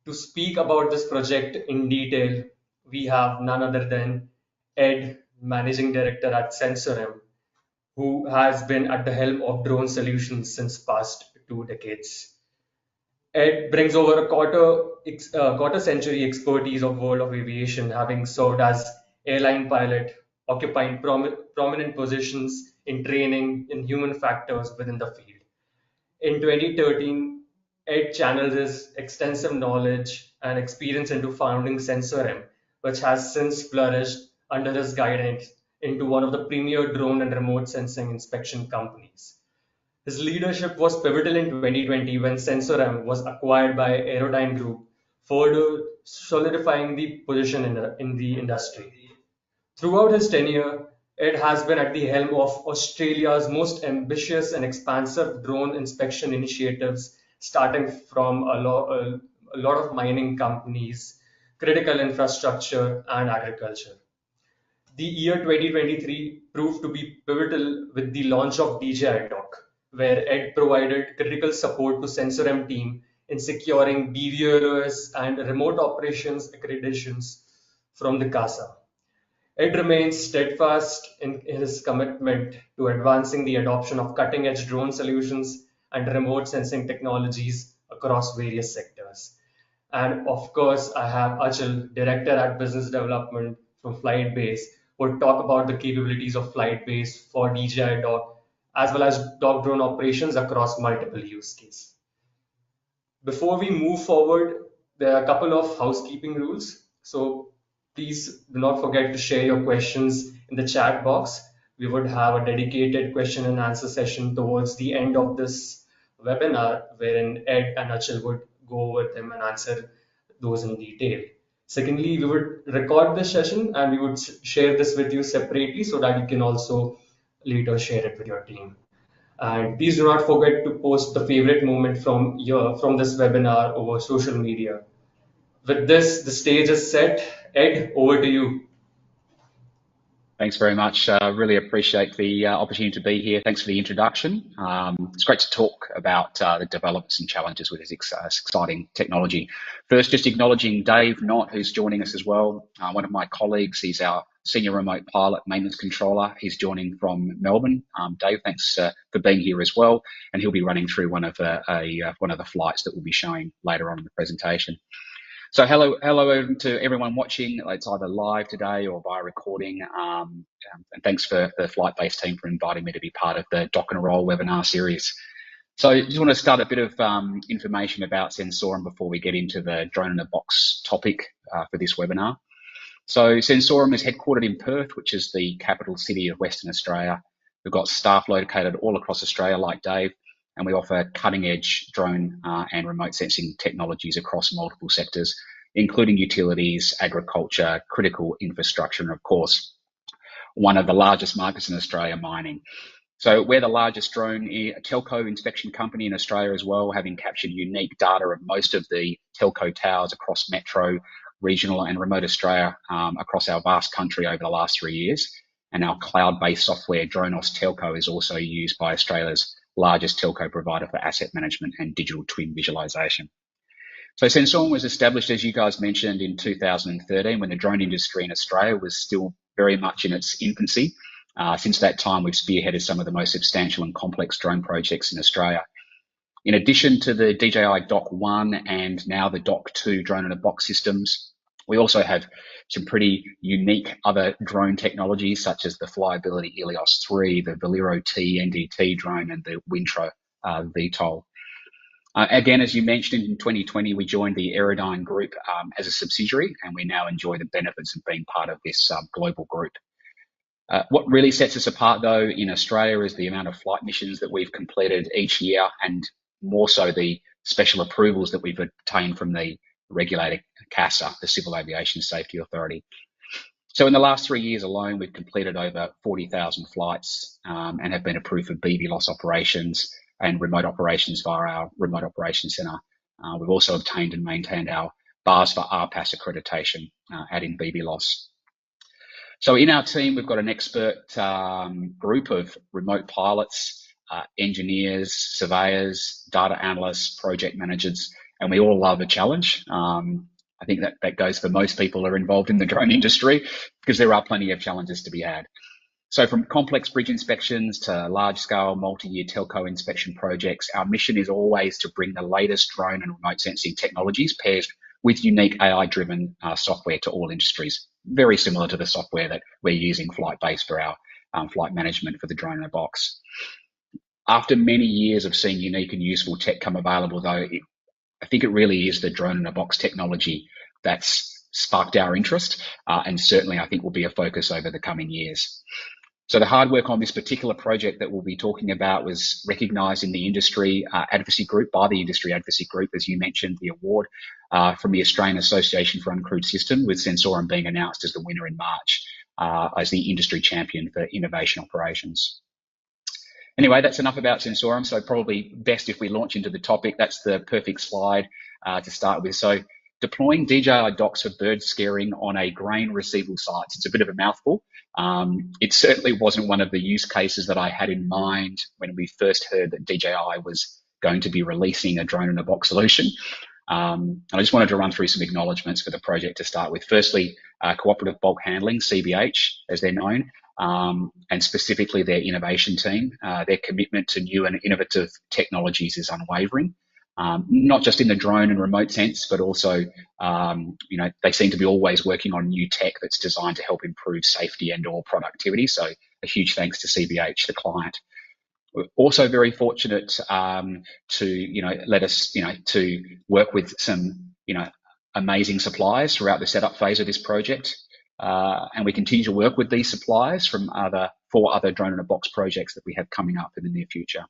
To speak about this project in detail, we have none other than Ed, Managing Director at Sensorem, who has been at the helm of drone solutions since past 2 decades. Ed brings over a quarter century expertise of world of aviation, having served as airline pilot, occupying prominent positions in training in human factors within the field. In 2013, Ed channeled his extensive knowledge and experience into founding Sensorem, which has since flourished under his guidance into one of the premier drone and remote sensing inspection companies. His leadership was pivotal in 2020 when Sensorem was acquired by Aerodyne Group, further solidifying the position in the industry. Throughout his tenure, Ed has been at the helm of Australia's most ambitious and expansive drone inspection initiatives, starting from a lot of mining companies, critical infrastructure, and agriculture. The year 2023 proved to be pivotal with the launch of DJI Dock, where Ed provided critical support to Sensorem team in securing BVROS and remote operations accreditations from the CASA. Ed remains steadfast in his commitment to advancing the adoption of cutting-edge drone solutions and remote sensing technologies across various sectors. And of course, I have Achal, Director at Business Development from FlytBase, who will talk about the capabilities of FlytBase for DJI Dock, as well as dock drone operations across multiple use cases. Before we move forward, there are a couple of housekeeping rules. So please do not forget to share your questions in the chat box. We would have a dedicated question and answer session towards the end of this webinar, wherein Ed and Achal would go over them and answer those in detail. Secondly, we would record this session and we would share this with you separately so that you can also later share it with your team. And please do not forget to post the favorite moment from this webinar over social media. With this, the stage is set. Ed, over to you. Thanks very much. Really appreciate the opportunity to be here. Thanks for the introduction. It's great to talk about the developments and challenges with this exciting technology. First, just acknowledging Dave Knott, who's joining us as well. One of my colleagues, he's our Senior Remote Pilot Maintenance Controller. He's joining from Melbourne. Dave, thanks for being here as well. And he'll be running through one of the flights that we'll be showing later on in the presentation. So hello to everyone watching. It's either live today or via recording. And thanks for the FlytBase team for inviting me to be part of the Dock and Roll webinar series. So I just want to start a bit of information about Sensorem before we get into the drone in a box topic for this webinar. So Sensorem is headquartered in Perth, which is the capital city of Western Australia. We've got staff located all across Australia like Dave, and we offer cutting-edge drone and remote sensing technologies across multiple sectors, including utilities, agriculture, critical infrastructure, and of course, one of the largest markets in Australia, mining. So we're the largest drone telco inspection company in Australia as well, having captured unique data of most of the telco towers across metro, regional and remote Australia across our vast country over the last 3 years. And our cloud-based software, Dronos Telco, is also used by Australia's largest telco provider for asset management and digital twin visualization. So Sensorem was established, as you guys mentioned, in 2013 when the drone industry in Australia was still very much in its infancy. Since that time, we've spearheaded some of the most substantial and complex drone projects in Australia. In addition to the DJI Dock 1 and now the Dock 2 drone in a box systems, we also have some pretty unique other drone technologies such as the Flyability Helios 3, the Valero T NDT drone, and the Wintro VTOL. Again, as you mentioned, in 2020, we joined the Aerodyne Group as a subsidiary, and we now enjoy the benefits of being part of this global group. What really sets us apart, though, in Australia is the amount of flight missions that we've completed each year, and more so the special approvals that we've obtained from the regulator CASA, the Civil Aviation Safety Authority. So in the last 3 years alone, we've completed over 40,000 flights and have been approved for BVLOS operations and remote operations via our Remote Operations Centre. We've also obtained and maintained our bars for RPAS accreditation, adding BVLOS. So in our team, we've got an expert group of remote pilots, engineers, surveyors, data analysts, project managers, and we all love a challenge. I think that goes for most people who are involved in the drone industry, because there are plenty of challenges to be had. So from complex bridge inspections to large-scale multi-year telco inspection projects, our mission is always to bring the latest drone and remote sensing technologies paired with unique AI-driven software to all industries, very similar to the software that we're using FlytBase for our flight management for the drone in a box. After many years of seeing unique and useful tech come available, though, I think it really is the drone in a box technology that's sparked our interest, and certainly I think will be a focus over the coming years. So the hard work on this particular project that we'll be talking about was recognised in the industry advocacy group, by the industry advocacy group, as you mentioned, the award from the Australian Association for Uncrewed System, with Sensorem being announced as the winner in March as the industry champion for innovation operations. Anyway, that's enough about Sensorem, so probably best if we launch into the topic. That's the perfect slide to start with. So deploying DJI docks for bird scaring on a grain receival site. It's a bit of a mouthful. It certainly wasn't one of the use cases that I had in mind when we first heard that DJI was going to be releasing a drone in a box solution. And I just wanted to run through some acknowledgements for the project to start with. Firstly, Cooperative Bulk Handling, CBH, as they're known, and specifically their innovation team. Their commitment to new and innovative technologies is unwavering. Not just in the drone and remote sense, but also, they seem to be always working on new tech that's designed to help improve safety and/or productivity. So a huge thanks to CBH, the client. We're also very fortunate to, let us, to work with some, amazing suppliers throughout the setup phase of this project. And we continue to work with these suppliers from four other drone in a box projects that we have coming up in the near future.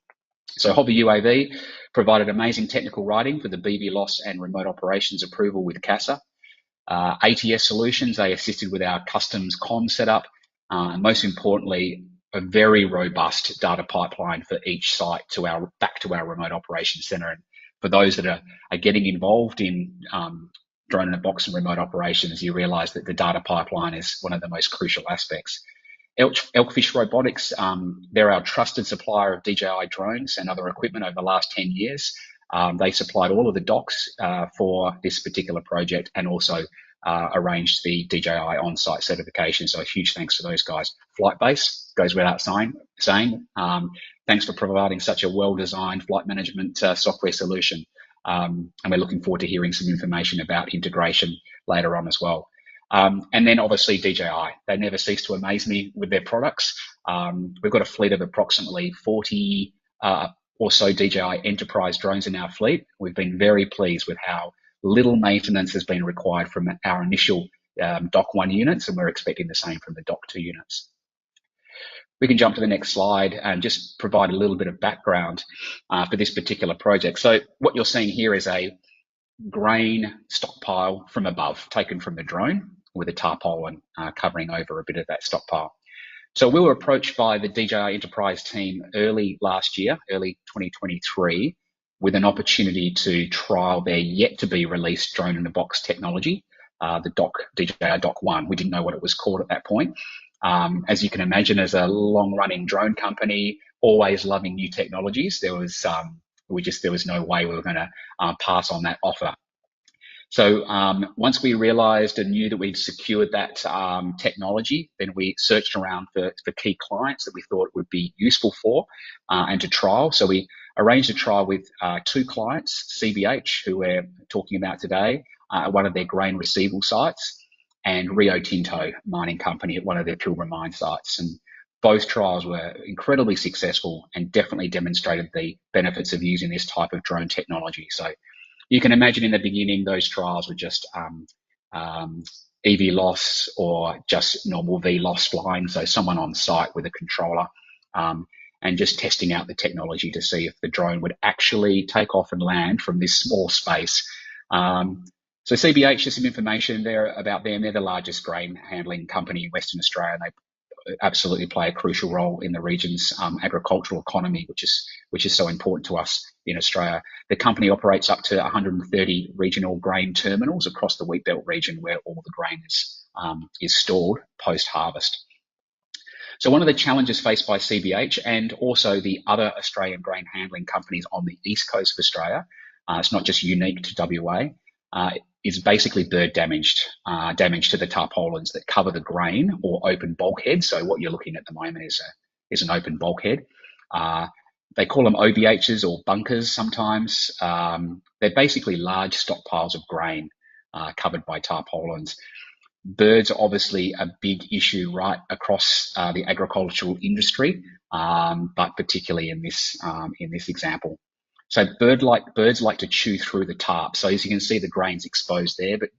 So Hobby UAV provided amazing technical writing for the BV loss and remote operations approval with CASA. ATS Solutions, they assisted with our customs comm setup, and most importantly, a very robust data pipeline for each site back to our remote operations center. And for those that are getting involved in drone in a box and remote operations, you realize that the data pipeline is one of the most crucial aspects. Elkfish Robotics, they're our trusted supplier of DJI drones and other equipment over the last 10 years. They supplied all of the docks for this particular project, and also arranged the DJI on-site certification. So a huge thanks to those guys. FlytBase goes without saying. Thanks for providing such a well-designed flight management software solution. And we're looking forward to hearing some information about integration later on as well. And then obviously DJI, they never cease to amaze me with their products. We've got a fleet of approximately 40 or so DJI enterprise drones in our fleet. We've been very pleased with how little maintenance has been required from our initial Dock 1 units, and we're expecting the same from the Dock 2 units. We can jump to the next slide and just provide a little bit of background for this particular project. So what you're seeing here is a grain stockpile from above, taken from the drone, with a tarpaulin covering over a bit of that stockpile. So we were approached by the DJI Enterprise team early last year, early 2023, with an opportunity to trial their yet-to-be-released drone in a box technology, the DJI Dock 1. We didn't know what it was called at that point. As you can imagine, as a long-running drone company, always loving new technologies, there was no way we were going to pass on that offer. So once we realized and knew that we'd secured that technology, then we searched around for key clients that we thought would be useful for and to trial. So we arranged a trial with two clients, CBH, who we're talking about today, at one of their grain receival sites, and Rio Tinto mining company at one of their Pilbara mine sites. And both trials were incredibly successful and definitely demonstrated the benefits of using this type of drone technology. So you can imagine in the beginning, those trials were just EV loss or just normal V loss flying. So someone on site with a controller and just testing out the technology to see if the drone would actually take off and land from this small space. So CBH, just some information there about them. They're the largest grain handling company in Western Australia. They absolutely play a crucial role in the region's agricultural economy, which is so important to us in Australia. The company operates up to 130 regional grain terminals across the wheat belt region, where all the grain is stored post-harvest. So one of the challenges faced by CBH and also the other Australian grain handling companies on the east coast of Australia it's not just unique to WA, is basically bird damage to the tarpaulins that cover the grain or open bulkhead. So what you're looking at the moment is an open bulkhead. They call them OBHs or bunkers sometimes. They're basically large stockpiles of grain covered by tarpaulins. Birds are obviously a big issue right across the agricultural industry, but particularly in this example. So birds like to chew through the tarp. So as you can see, the grain's exposed there, but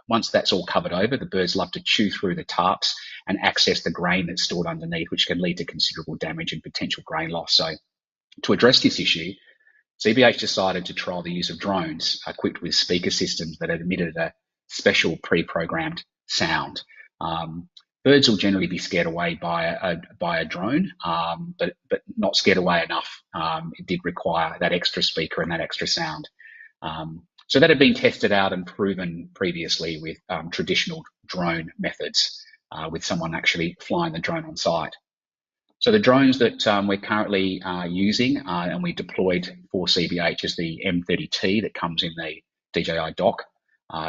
once that's all covered over, the birds love to chew through the tarps and access the grain that's stored underneath, which can lead to considerable damage and potential grain loss. So to address this issue, CBH decided to trial the use of drones equipped with speaker systems that emitted a special pre-programmed sound. Birds will generally be scared away by a drone, but not scared away enough. It did require that extra speaker and that extra sound. So that had been tested out and proven previously with traditional drone methods, with someone actually flying the drone on site. So the drones that we're currently using and we deployed for CBH is the M30T that comes in the DJI dock,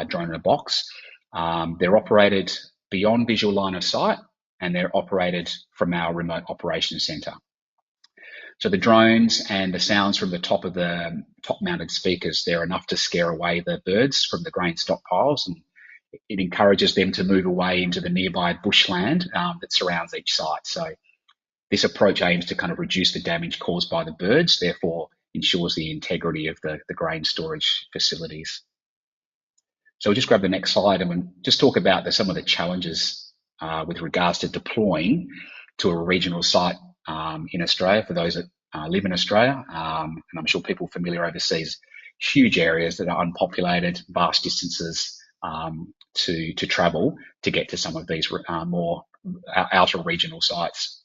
drone in a box. They're operated beyond visual line of sight, and they're operated from our remote operations center. So the drones and the sounds from the top of the top-mounted speakers, they're enough to scare away the birds from the grain stockpiles, and it encourages them to move away into the nearby bushland that surrounds each site. So this approach aims to kind of reduce the damage caused by the birds, therefore ensures the integrity of the grain storage facilities. So we'll just grab the next slide and we'll just talk about some of the challenges with regards to deploying to a regional site in Australia for those that live in Australia. And I'm sure people familiar overseas, huge areas that are unpopulated, vast distances to travel to get to some of these more outer regional sites.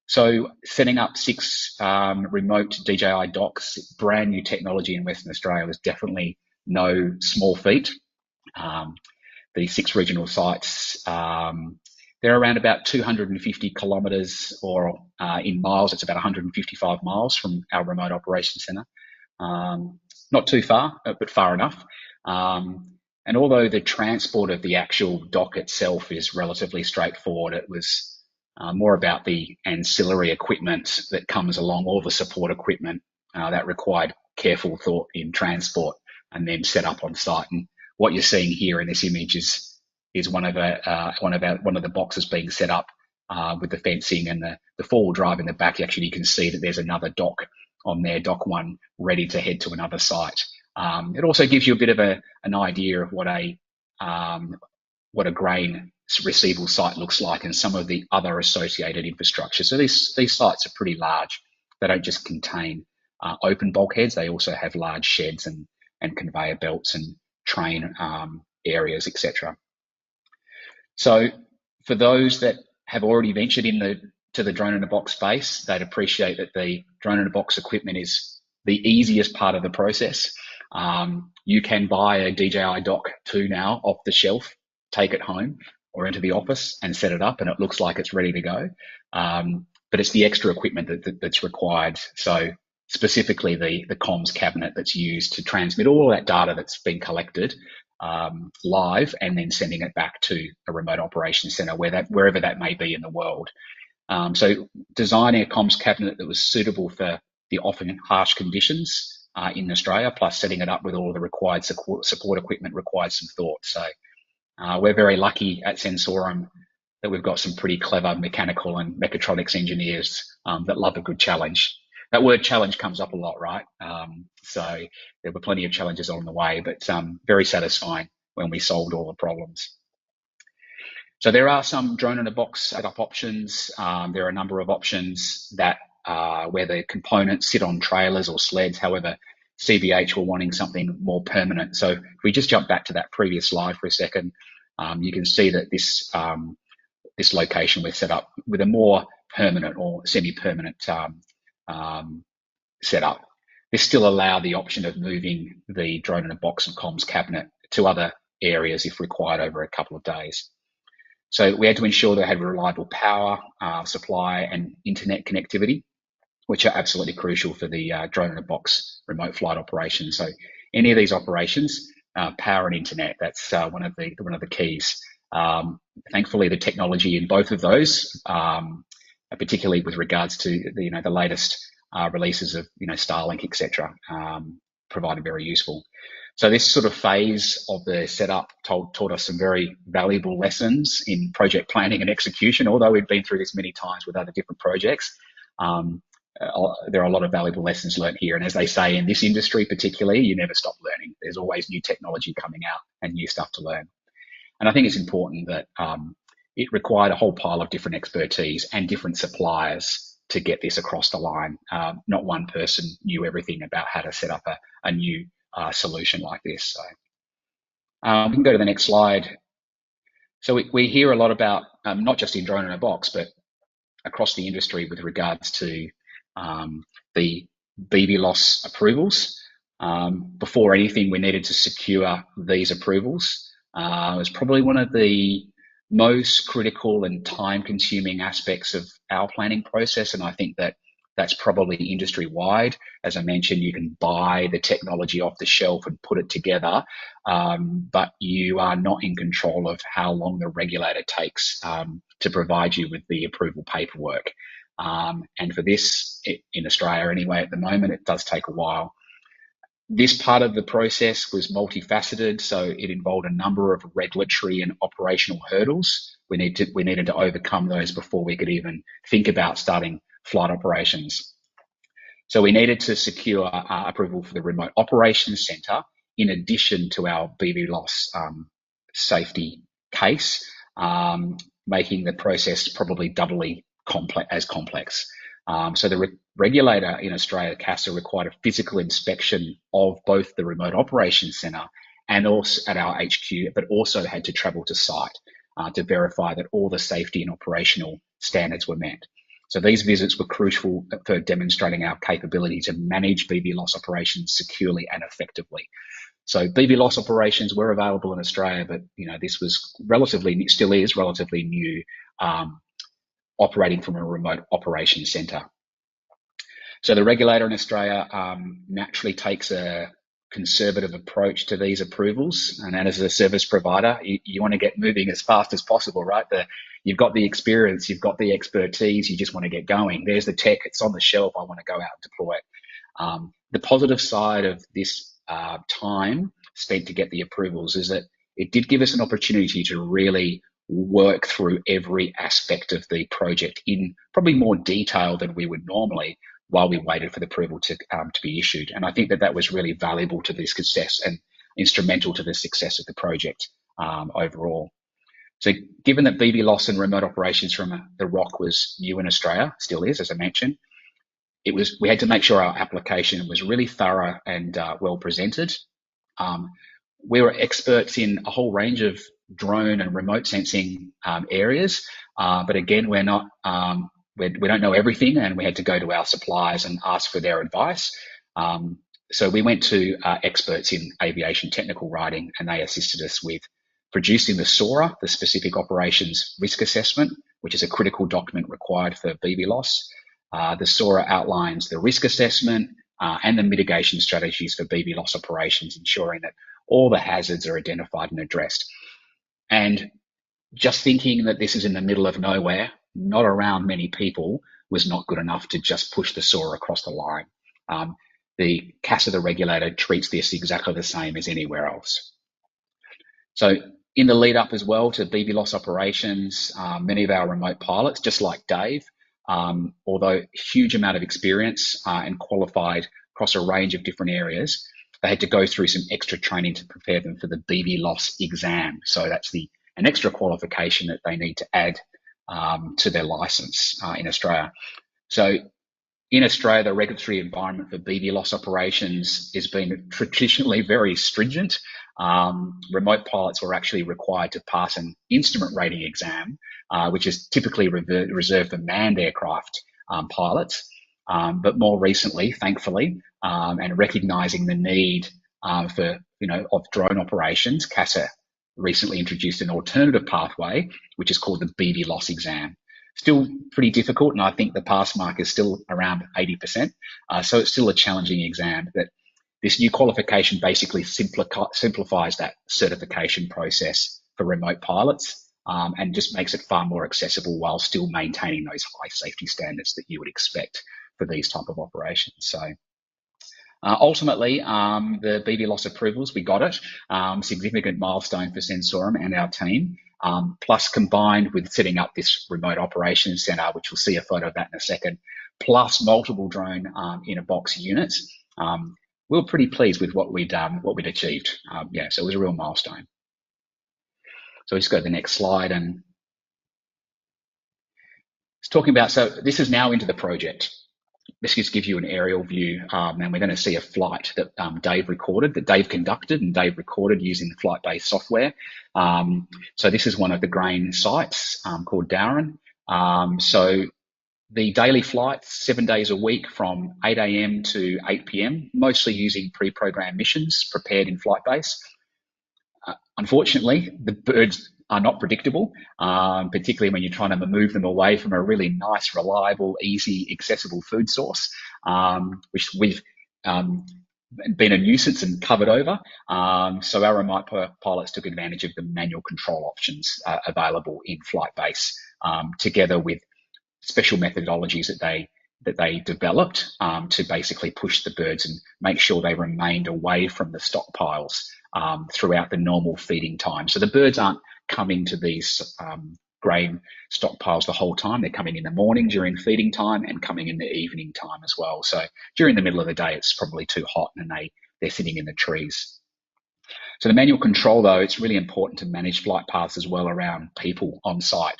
So setting up 6 remote DJI docks, brand new technology in Western Australia, was definitely no small feat. The 6 regional sites, they're around about 250 kilometres, or in miles, it's about 155 miles from our remote operations centre. Not too far, but far enough. And although the transport of the actual dock itself is relatively straightforward, it was more about the ancillary equipment that comes along, all the support equipment that required careful thought in transport and then set up on site. And what you're seeing here in this image is one of the boxes being set up with the fencing and the 4-wheel drive in the back. Actually, you can see that there's another dock on there, dock 1, ready to head to another site. It also gives you a bit of an idea of what a grain receival site looks like and some of the other associated infrastructure. So these sites are pretty large. They don't just contain open bulkheads; they also have large sheds and conveyor belts and train areas, etc. So for those that have already ventured to the drone in a box space, they'd appreciate that the drone in a box equipment is the easiest part of the process. You can buy a DJI Dock 2 now off the shelf, take it home or into the office and set it up, and it looks like it's ready to go. But it's the extra equipment that's required. So specifically the comms cabinet that's used to transmit all that data that's been collected live, and then sending it back to a remote operations center wherever that may be in the world. So designing a comms cabinet that was suitable for the often harsh conditions in Australia, plus setting it up with all of the required support equipment, required some thought. So we're very lucky at Sensorem that we've got some pretty clever mechanical and mechatronics engineers that love a good challenge. That word challenge comes up a lot, right? So there were plenty of challenges along the way, but very satisfying when we solved all the problems. So there are some drone in a box setup options. There are a number of options that where the components sit on trailers or sleds. However, CBH were wanting something more permanent. So if we just jump back to that previous slide for a second, you can see that this location was set up with a more permanent or semi-permanent setup. This still allowed the option of moving the drone in a box and comms cabinet to other areas if required over a couple of days. So we had to ensure they had reliable power supply and internet connectivity, which are absolutely crucial for the drone in a box remote flight operation. So any of these operations, power and internet. That's one of the keys. Thankfully, the technology in both of those, particularly with regards to the latest releases of Starlink, etc., provided very useful. So this sort of phase of the setup taught us some very valuable lessons in project planning and execution. Although we've been through this many times with other different projects, there are a lot of valuable lessons learned here. And as they say in this industry particularly, you never stop learning. There's always new technology coming out and new stuff to learn. And I think it's important that it required a whole pile of different expertise and different suppliers to get this across the line. Not one person knew everything about how to set up a new solution like this. So we can go to the next slide. So we hear a lot about, not just in Drone in a Box, but across the industry with regards to the BVLOS approvals. Before anything, we needed to secure these approvals. It was probably one of the most critical and time-consuming aspects of our planning process, and I think that that's probably industry-wide. As I mentioned, you can buy the technology off the shelf and put it together, but you are not in control of how long the regulator takes to provide you with the approval paperwork. And for this, in Australia anyway, at the moment, it does take a while. This part of the process was multifaceted, so it involved a number of regulatory and operational hurdles. We needed to overcome those before we could even think about starting flight operations. So we needed to secure approval for the Remote Operations Centre in addition to our BVLOS safety case, making the process probably doubly complex. So the regulator in Australia, CASA, required a physical inspection of both the Remote Operations Centre and also at our HQ, but also had to travel to site to verify that all the safety and operational standards were met. So these visits were crucial for demonstrating our capability to manage BVLOS operations securely and effectively. So BVLOS operations were available in Australia, but this was still is relatively new, operating from a remote operations centre. So the regulator in Australia naturally takes a conservative approach to these approvals, and as a service provider, you want to get moving as fast as possible, right? You've got the experience, you've got the expertise, you just want to get going. There's the tech, it's on the shelf, I want to go out and deploy it. The positive side of this time spent to get the approvals is that it did give us an opportunity to really work through every aspect of the project in probably more detail than we would normally, while we waited for the approval to be issued. And I think that was really valuable to the success and instrumental to the success of the project overall. So given that BVLOS and remote operations from the ROC was new in Australia, still is, as I mentioned, we had to make sure our application was really thorough and well presented. We were experts in a whole range of drone and remote sensing areas, but again, we don't know everything, and we had to go to our suppliers and ask for their advice. So we went to experts in aviation technical writing, and they assisted us with producing the SORA, the Specific Operations Risk Assessment, which is a critical document required for BVLOS. The SORA outlines the risk assessment and the mitigation strategies for BVLOS operations, ensuring that all the hazards are identified and addressed. And just thinking that this is in the middle of nowhere, not around many people, was not good enough to just push the SORA across the line. The CASA, the regulator, treats this exactly the same as anywhere else. So in the lead up as well to BVLOS operations, many of our remote pilots, just like Dave, although huge amount of experience and qualified across a range of different areas, they had to go through some extra training to prepare them for the BVLOS exam. So that's an extra qualification that they need to add to their license in Australia. So in Australia, the regulatory environment for BVLOS operations has been traditionally very stringent. Remote pilots were actually required to pass an instrument rating exam, which is typically reserved for manned aircraft pilots. But more recently, thankfully, and recognising the need of drone operations, CASA recently introduced an alternative pathway, which is called the BVLOS exam. Still pretty difficult, and I think the pass mark is still around 80%. So it's still a challenging exam, but This new qualification basically simplifies that certification process for remote pilots and just makes it far more accessible while still maintaining those high safety standards that you would expect for these type of operations. So ultimately, the BVLOS approvals, we got it. Significant milestone for Sensorem and our team. Plus combined with setting up this remote operations center, which we'll see a photo of that in a second, plus multiple drone in a box units. We were pretty pleased with what we'd achieved. Yeah, so it was a real milestone. So let's go to the next slide, and it's talking about, so this is now into the project. This just gives you an aerial view, and we're going to see a flight that Dave conducted and Dave recorded using the FlytBase software. So this is one of the grain sites called Deterrence. So the daily flights, 7 days a week from 8 a.m. to 8 p.m., mostly using pre-programmed missions prepared in FlytBase. Unfortunately, the birds are not predictable, particularly when you're trying to move them away from a really nice, reliable, easy, accessible food source, which we've been a nuisance and covered over. So our remote pilots took advantage of the manual control options available in FlytBase, together with special methodologies that they developed to basically push the birds and make sure they remained away from the stockpiles throughout the normal feeding time. So the birds aren't coming to these grain stockpiles the whole time. They're coming in the morning during feeding time and coming in the evening time as well. So during the middle of the day, it's probably too hot and they're sitting in the trees. So the manual control, though, it's really important to manage flight paths as well around people on site.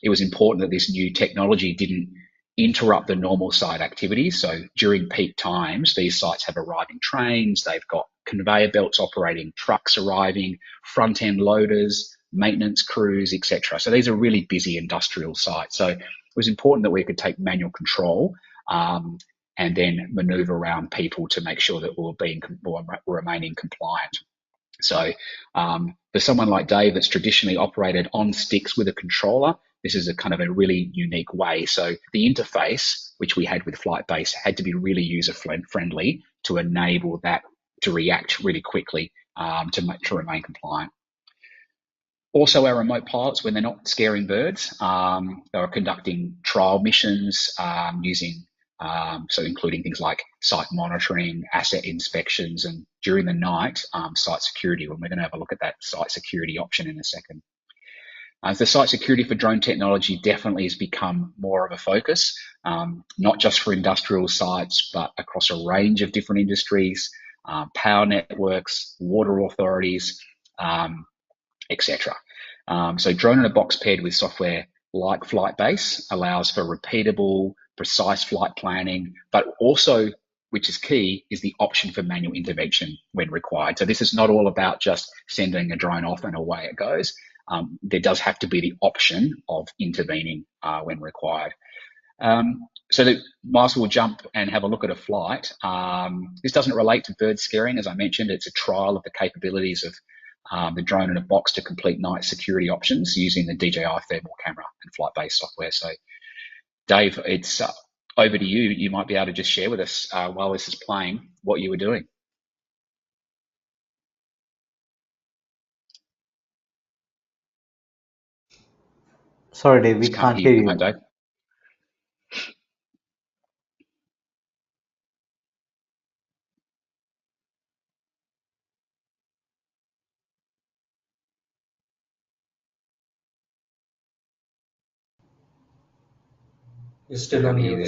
It was important that this new technology didn't interrupt the normal site activities. So during peak times, these sites have arriving trains, they've got conveyor belts operating, trucks arriving, front-end loaders, maintenance crews, etc. So these are really busy industrial sites. So it was important that we could take manual control and then maneuver around people to make sure that we're remaining compliant. So for someone like Dave that's traditionally operated on sticks with a controller, this is a kind of a really unique way. So the interface, which we had with FlytBase, had to be really user-friendly to enable that to react really quickly to remain compliant. Also, our remote pilots, when they're not scaring birds, they are conducting trial missions using, so including things like site monitoring, asset inspections, and during the night, site security. And we're going to have a look at that site security option in a second. The site security for drone technology definitely has become more of a focus, not just for industrial sites, but across a range of different industries, power networks, water authorities, etc. So drone in a box paired with software like FlytBase allows for repeatable, precise flight planning, but also, which is key, is the option for manual intervention when required. So this is not all about just sending a drone off and away it goes. There does have to be the option of intervening when required. So that Miles will jump and have a look at a flight. This doesn't relate to bird scaring. As I mentioned, it's a trial of the capabilities of the drone in a box to complete night security options using the DJI thermal camera and FlytBase software. So Dave, it's over to you. You might be able to just share with us while this is playing what you were doing. Sorry, Dave, we can't hear you. Dave. You're still on mute.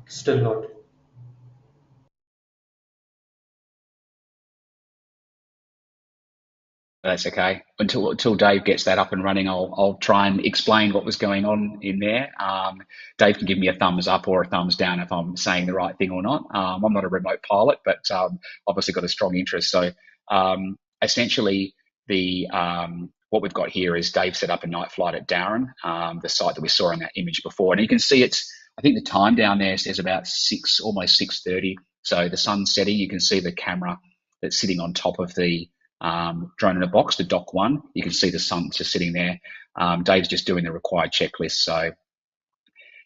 Still not. That's okay. Until Dave gets that up and running, I'll try and explain what was going on in there. Dave can give me a thumbs up or a thumbs down if I'm saying the right thing or not. I'm not a remote pilot, but obviously got a strong interest. So essentially, what we've got here is Dave set up a night flight at Deterrence, the site that we saw in that image before, and you can see I think the time down there says about almost 6:30. So the sun's setting. You can see the camera that's sitting on top of the drone in a box, the Dock 1. You can see the sun just sitting there. Dave's just doing the required checklist. So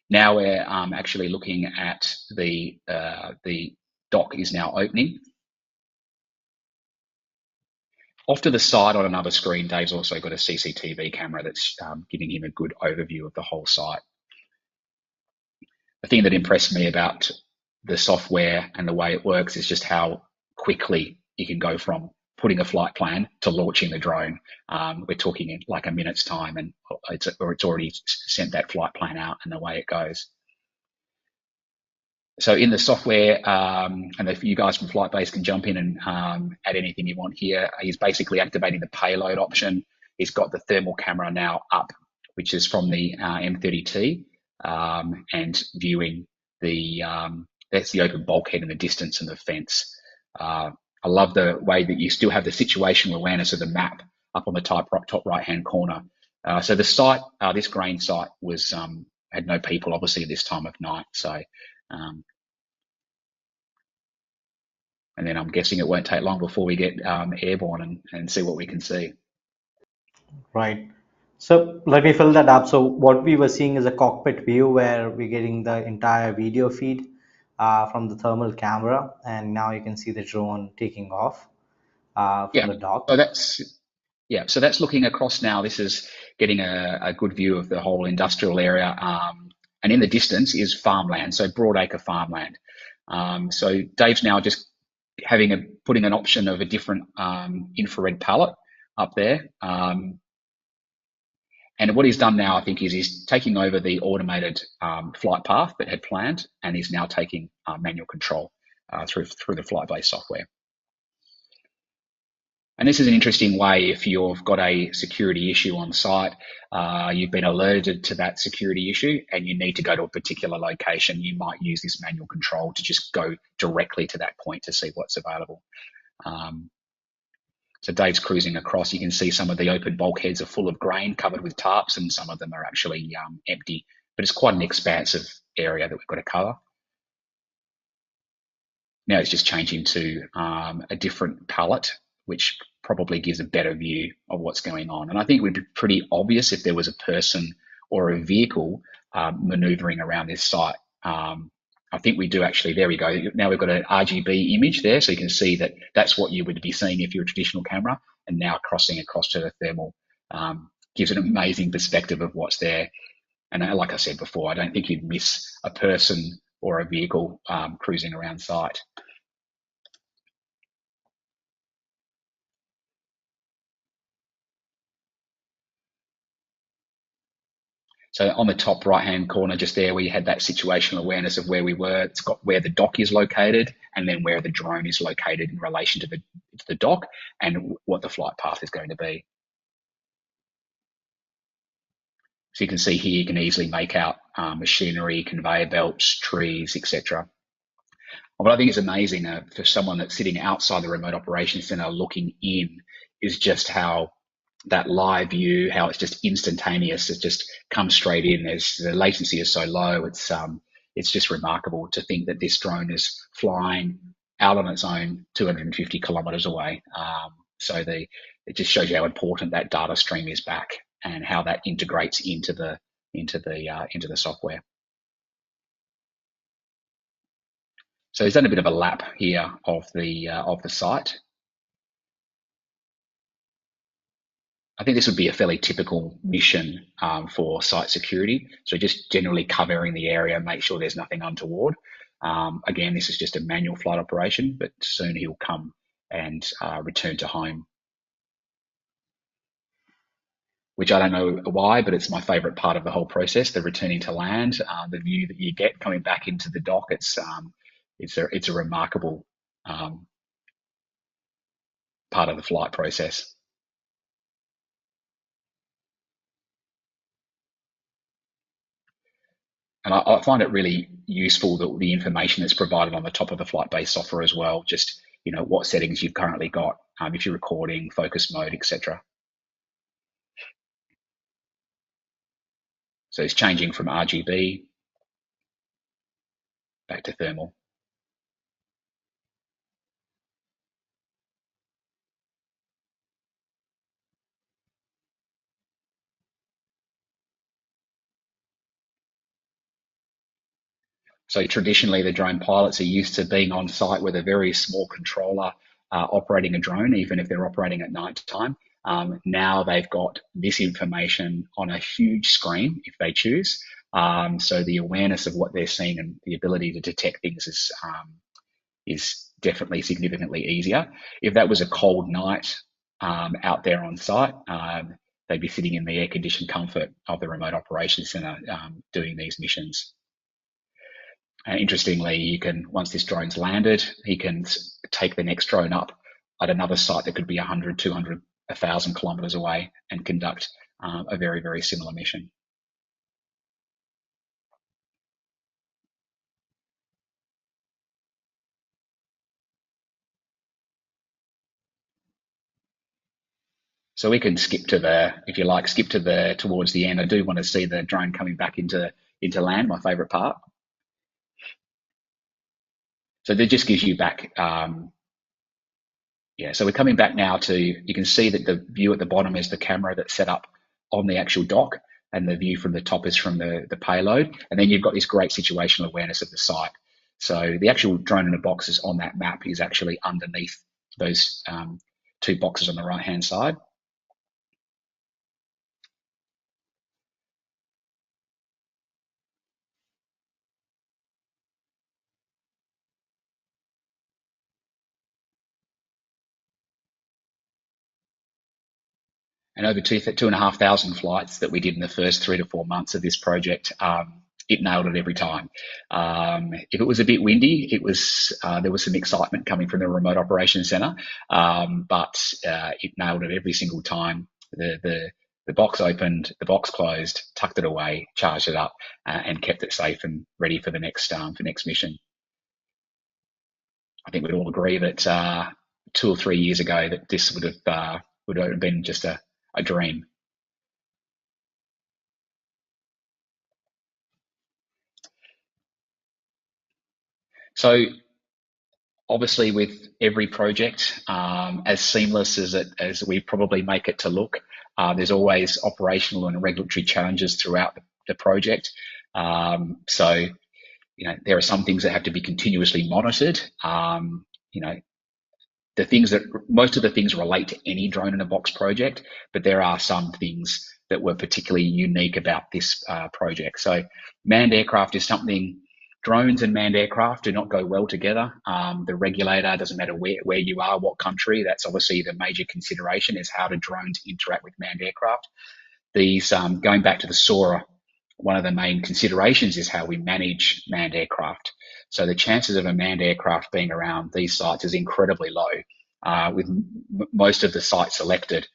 now we're actually looking at the dock is now opening. Off to the side on another screen, Dave's also got a CCTV camera that's giving him a good overview of the whole site. The thing that impressed me about the software and the way it works is just how quickly you can go from putting a flight plan to launching the drone. We're talking in like a minute's time, and it's already sent that flight plan out, and away it goes. So in the software, and if you guys from FlytBase can jump in and add anything you want here, he's basically activating the payload option. He's got the thermal camera now up, which is from the M30T, and viewing the, that's the open bulkhead in the distance and the fence. I love the way that you still have the situational awareness of the map up on the top right-hand corner. So the site, this grain site was, had no people obviously at this time of night. So, and then I'm guessing it won't take long before we get airborne and see what we can see. Right. So let me fill that up. So what we were seeing is a cockpit view where we're getting the entire video feed from the thermal camera, and now you can see the drone taking off from the dock. So that's looking across now. This is getting a good view of the whole industrial area, and in the distance is farmland, so broadacre farmland. So Dave's now just putting an option of a different infrared palette up there. And what he's done now, I think, is he's taking over the automated flight path that had planned, and he's now taking manual control through the FlytBase software. And this is an interesting way if you've got a security issue on site, you've been alerted to that security issue and you need to go to a particular location, you might use this manual control to just go directly to that point to see what's available. So Dave's cruising across. You can see some of the open bulkheads are full of grain covered with tarps, and some of them are actually empty, but it's quite an expansive area that we've got to cover. Now it's just changing to a different palette, which probably gives a better view of what's going on. And I think it would be pretty obvious if there was a person or a vehicle maneuvering around this site. I think we do actually, there we go. Now we've got an RGB image there, so you can see that that's what you would be seeing if you're a traditional camera, and now crossing across to the thermal gives an amazing perspective of what's there. And like I said before, I don't think you'd miss a person or a vehicle cruising around site. So on the top right-hand corner, just there, we had that situational awareness of where we were. It's got where the dock is located, and then where the drone is located in relation to the dock, and what the flight path is going to be. So you can see here, you can easily make out machinery, conveyor belts, trees, etc. What I think is amazing for someone that's sitting outside the remote operations center looking in is just how that live view, how it's just instantaneous. It just comes straight in. The latency is so low. It's just remarkable to think that this drone is flying out on its own 250 kilometers away. So it just shows you how important that data stream is back and how that integrates into the software. So he's done a bit of a lap here of the site. I think this would be a fairly typical mission for site security. So just generally covering the area, make sure there's nothing untoward. Again, this is just a manual flight operation, but soon he'll come and return to home. Which I don't know why, but it's my favorite part of the whole process, the returning to land, the view that you get coming back into the dock. It's a remarkable part of the flight process. And I find it really useful that the information that's provided on the top of the FlytBase software as well, just, you know, what settings you've currently got, if you're recording, focus mode, etc. So it's changing from RGB back to thermal. So traditionally, the drone pilots are used to being on site with a very small controller operating a drone, even if they're operating at night time. Now they've got this information on a huge screen if they choose. So the awareness of what they're seeing and the ability to detect things is definitely significantly easier. If that was a cold night out there on site, they'd be sitting in the air-conditioned comfort of the remote operations center doing these missions. Interestingly, you can, once this drone's landed, he can take the next drone up at another site that could be 100, 200, 1,000 kilometers away and conduct a very, very similar mission. So we can skip to the, if you like, skip to the towards the end. I do want to see the drone coming back into land, my favorite part. So that just gives you back, yeah, so we're coming back now to, you can see that the view at the bottom is the camera that's set up on the actual dock, and the view from the top is from the payload. And then you've got this great situational awareness of the site. So the actual drone in a box is on that map is actually underneath those two boxes on the right-hand side. And over 2,500 flights that we did in the first 3 to 4 months of this project, it nailed it every time. If it was a bit windy, it was there was some excitement coming from the remote operations center, but it nailed it every single time. The box opened, the box closed, tucked it away, charged it up, and kept it safe and ready for the next mission. I think we'd all agree that 2 or 3 years ago that this would have been just a dream. So obviously, with every project, as seamless as we probably make it to look, there's always operational and regulatory challenges throughout the project. So, there are some things that have to be continuously monitored. Most of the things relate to any drone in a box project, but there are some things that were particularly unique about this project. So manned aircraft is something, drones and manned aircraft do not go well together. The regulator, doesn't matter where you are, what country, that's obviously the major consideration, is how do drones interact with manned aircraft. These, going back to the SORA, one of the main considerations is how we manage manned aircraft. So the chances of a manned aircraft being around these sites is incredibly low, with most of the sites selected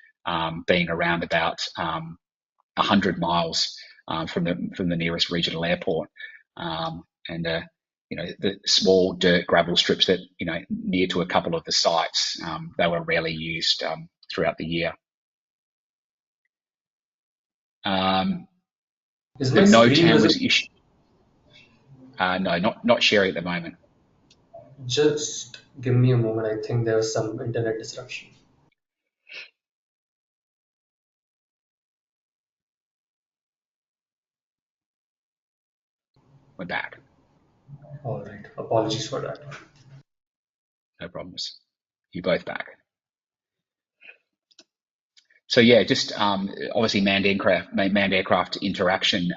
being around about 100 miles from the nearest regional airport, and the small dirt gravel strips that near to a couple of the sites, they were rarely used throughout the year. Is The my screen NOTAM was visible? issued. No, not sharing at the moment. Just give me a moment. I think there was some internet disruption. We're back. All right. Apologies for that. No problems. You're both back. So yeah, just obviously manned aircraft interaction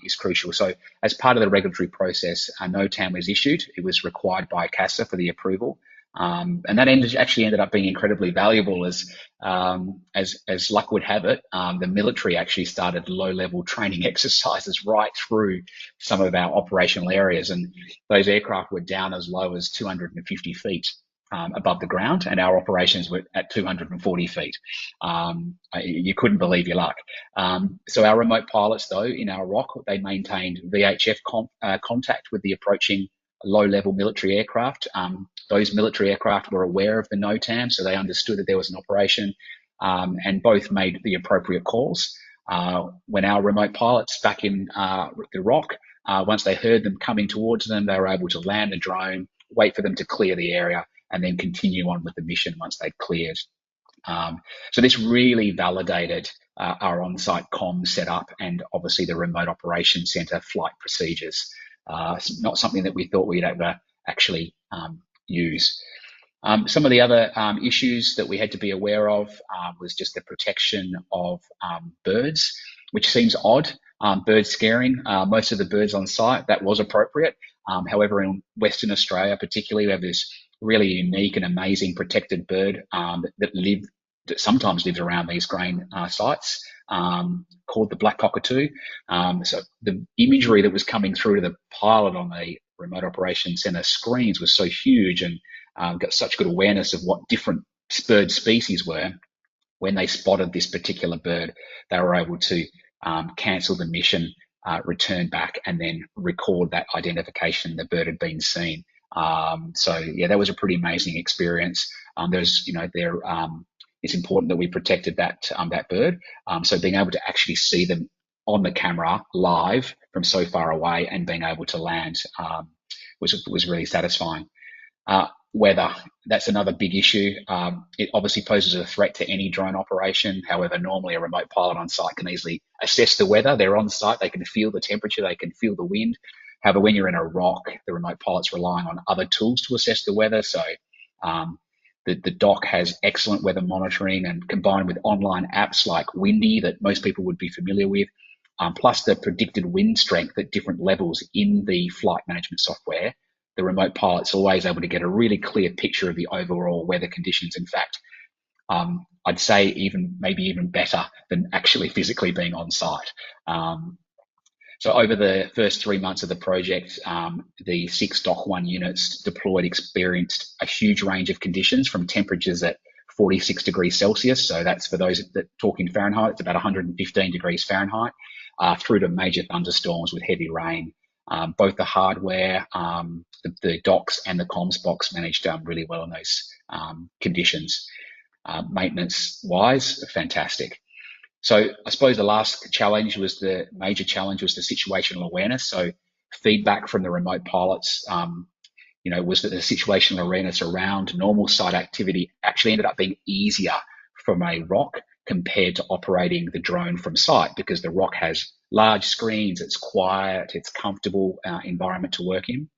is crucial. So as part of the regulatory process, a NOTAM was issued. It was required by CASA for the approval, and that actually ended up being incredibly valuable as luck would have it. The military actually started low-level training exercises right through some of our operational areas, and those aircraft were down as low as 250 feet. Above the ground, and our operations were at 240 feet. You couldn't believe your luck. So our remote pilots, though, in our ROC, they maintained VHF contact with the approaching low-level military aircraft. Those military aircraft were aware of the NOTAM, so they understood that there was an operation, and both made the appropriate calls. When our remote pilots back in the ROC, once they heard them coming towards them, they were able to land the drone, wait for them to clear the area, and then continue on with the mission once they'd cleared. So this really validated our on-site comms setup and obviously the remote operations center flight procedures. not something that we thought we'd ever actually use. Some of the other issues that we had to be aware of was just the protection of birds, which seems odd. Bird scaring, most of the birds on site, that was appropriate. However, in Western Australia particularly, we have this really unique and amazing protected bird that sometimes lives around these grain sites, called the black cockatoo. So the imagery that was coming through to the pilot on the remote operations center screens was so huge, and got such good awareness of what different bird species were. When they spotted this particular bird, they were able to cancel the mission, return back, and then record that identification the bird had been seen. So yeah, that was a pretty amazing experience. It's important that we protected that bird. So being able to actually see them on the camera live from so far away and being able to land was really satisfying. Weather, that's another big issue. It obviously poses a threat to any drone operation. However, normally a remote pilot on site can easily assess the weather. They're on site, they can feel the temperature, they can feel the wind. However, when you're in a rock, the remote pilot's relying on other tools to assess the weather. So the dock has excellent weather monitoring, and combined with online apps like Windy that most people would be familiar with, plus the predicted wind strength at different levels in the flight management software, the remote pilot's always able to get a really clear picture of the overall weather conditions. In fact, I'd say maybe even better than actually physically being on site. So over the first 3 months of the project, the 6 Dock 1 units deployed experienced a huge range of conditions, from temperatures at 46 degrees Celsius, so that's for those that talk in Fahrenheit, it's about 115 degrees Fahrenheit, through to major thunderstorms with heavy rain. Both the hardware, the docks and the comms box managed really well in those conditions. Maintenance-wise, fantastic. So I suppose the major challenge was the situational awareness. So feedback from the remote pilots, was that the situational awareness around normal site activity actually ended up being easier from a rock compared to operating the drone from site, because the rock has large screens, it's quiet, it's comfortable environment to work in.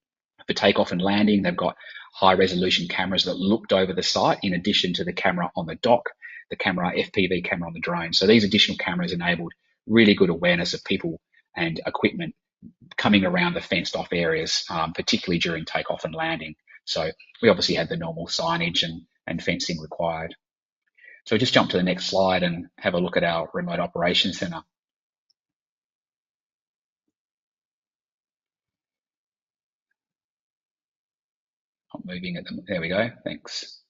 For takeoff and landing, they've got high resolution cameras that looked over the site in addition to the camera on the dock, the FPV camera on the drone. So these additional cameras enabled really good awareness of people and equipment coming around the fenced off areas, particularly during takeoff and landing. So we obviously had the normal signage and fencing required. So just jump to the next slide and have a look at our remote operations center. Not moving at them. There we go. Thanks.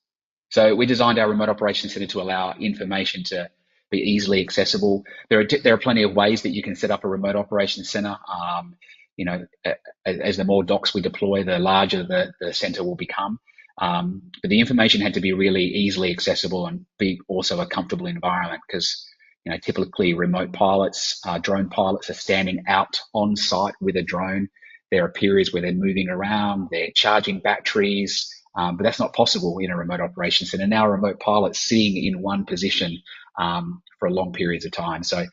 So we designed our remote operations center to allow information to be easily accessible. There are plenty of ways that you can set up a remote operations center. As the more docks we deploy, the larger the center will become. But the information had to be really easily accessible and be also a comfortable environment, because typically remote pilots, drone pilots are standing out on site with a drone. There are periods where they're moving around, they're charging batteries, but that's not possible in a remote operations center. Now a remote pilot's sitting in one position for long periods of time. So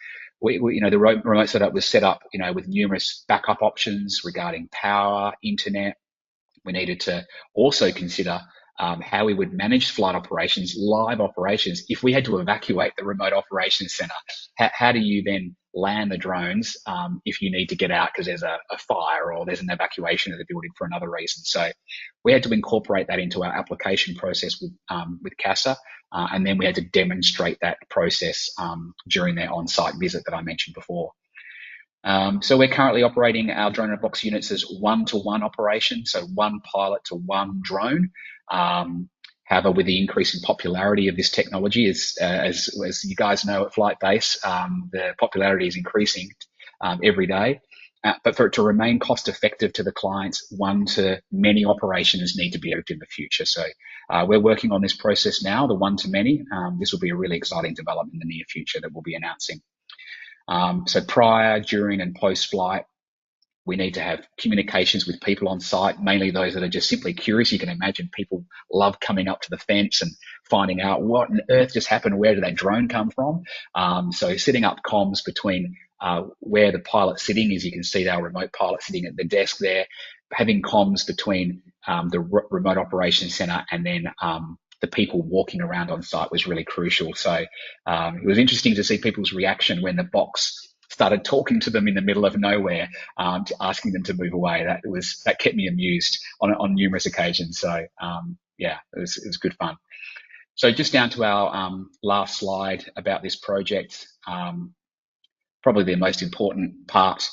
the remote setup was set up, with numerous backup options regarding power, internet. We needed to also consider how we would manage flight operations, live operations, if we had to evacuate the remote operations center. How do you then land the drones if you need to get out because there's a fire or there's an evacuation of the building for another reason? So we had to incorporate that into our application process with CASA, and then we had to demonstrate that process during their on-site visit that I mentioned before. So we're currently operating our drone in a box units as one-to-one operation, so one pilot to one drone. However, with the increase in popularity of this technology, as you guys know at FlytBase, the popularity is increasing every day. But for it to remain cost effective to the clients, one-to-many operations need to be built in the future. So we're working on this process now, the one-to-many. This will be a really exciting development in the near future that we'll be announcing. So prior, during and post-flight, we need to have communications with people on site, mainly those that are just simply curious. You can imagine people love coming up to the fence and finding out what on earth just happened, where did that drone come from? So setting up comms between where the pilot's sitting. As you can see, our remote pilot sitting at the desk there, having comms between the remote operations center and then the people walking around on site was really crucial. So it was interesting to see people's reaction when the box started talking to them in the middle of nowhere, asking them to move away. That kept me amused on numerous occasions. So yeah, it was good fun. So just down to our last slide about this project. Probably the most important part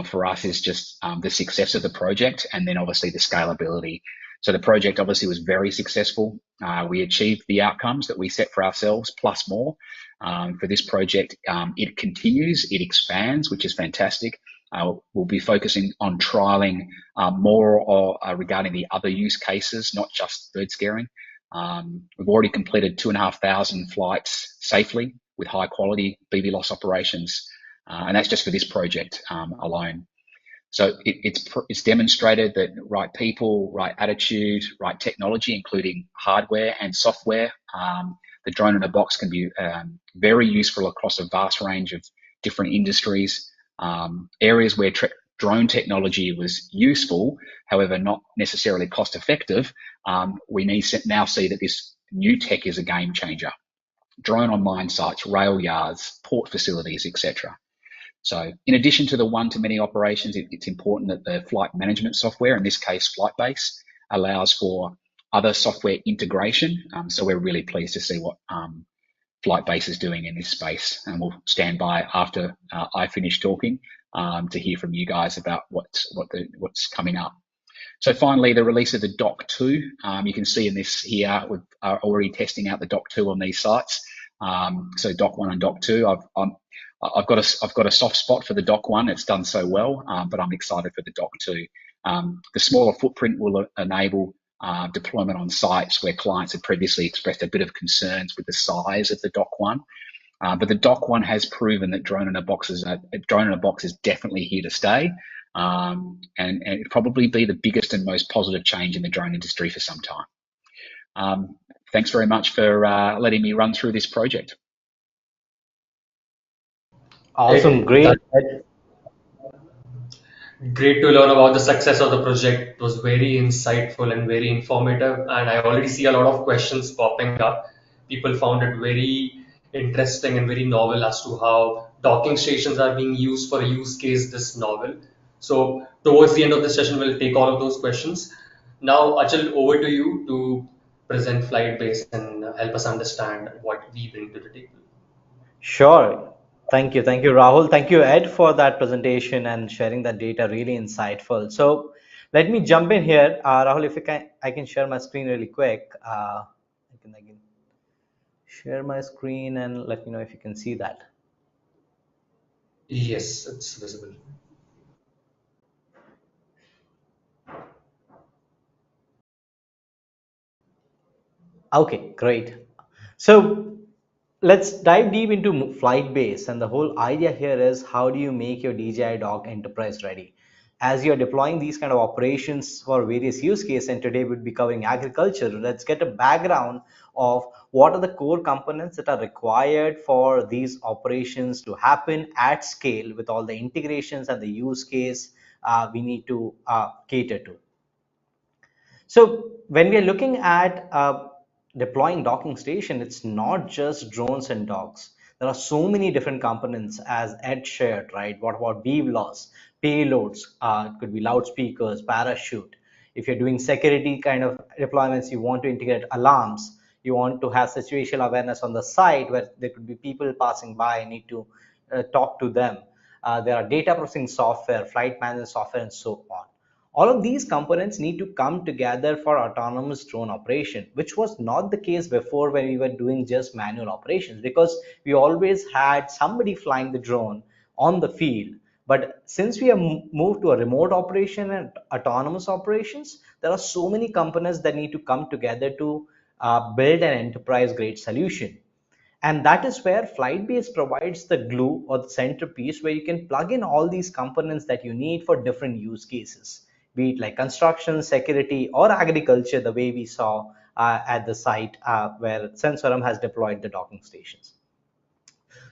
for us is just the success of the project, and then obviously the scalability. So the project obviously was very successful. We achieved the outcomes that we set for ourselves, plus more. For this project, it continues, it expands, which is fantastic. We'll be focusing on trialing more regarding the other use cases, not just bird scaring. We've already completed 2,500 flights safely with high quality BVLOS operations, and that's just for this project alone. So it's demonstrated that right people, right attitude, right technology, including hardware and software. The drone in a box can be very useful across a vast range of different industries. Areas where drone technology was useful, however, not necessarily cost effective, we now see that this new tech is a game changer. Drone on mine sites, rail yards, port facilities, etc. So in addition to the one-to-many operations, it's important that the flight management software, in this case FlytBase, allows for other software integration. So we're really pleased to see what FlytBase is doing in this space, and we'll stand by after I finish talking to hear from you guys about what's coming up. So finally, the release of the Dock 2. You can see in this here, we're already testing out the Dock 2 on these sites. So Dock 1 and Dock 2, I've got a soft spot for the Dock 1. It's done so well, but I'm excited for the Dock 2. The smaller footprint will enable deployment on sites where clients had previously expressed a bit of concerns with the size of the Dock 1. But the Dock 1 has proven that drone in a box is definitely here to stay, and it'll probably be the biggest and most positive change in the drone industry for some time. Thanks very much for letting me run through this project. Awesome, great. Great to learn about the success of the project. It was very insightful and very informative, and I already see a lot of questions popping up. People found it very interesting and very novel as to how docking stations are being used for a use case this novel. So towards the end of the session, we'll take all of those questions. Now, Achal, over to you to present FlightBase and help us understand what we bring to the table. Sure. Thank you. Thank you, Rahul. Thank you, Ed, for that presentation and sharing that data. Really insightful. So let me jump in here. Rahul, if you can, I can share my screen really quick. I can share my screen and let me know if you can see that. Yes, it's visible. Okay, great. So let's dive deep into FlightBase, and the whole idea here is how do you make your DJI Dock enterprise ready? As you're deploying these kind of operations for various use cases, and today we'll be covering agriculture, let's get a background of what are the core components that are required for these operations to happen at scale with all the integrations and the use case we need to cater to. So when we are looking at deploying docking station, it's not just drones and docks. There are so many different components as Ed shared, right? What about BVLOS, payloads, it could be loudspeakers, parachute. If you're doing security kind of deployments, you want to integrate alarms. You want to have situational awareness on the site where there could be people passing by and need to talk to them. There are data processing software, flight management software, and so on. All of these components need to come together for autonomous drone operation, which was not the case before when we were doing just manual operations, because we always had somebody flying the drone on the field. But since we have moved to a remote operation and autonomous operations, there are so many components that need to come together to build an enterprise grade solution. And that is where FlightBase provides the glue or the centerpiece where you can plug in all these components that you need for different use cases, be it like construction, security, or agriculture, the way we saw at the site where Sensorem has deployed the docking stations.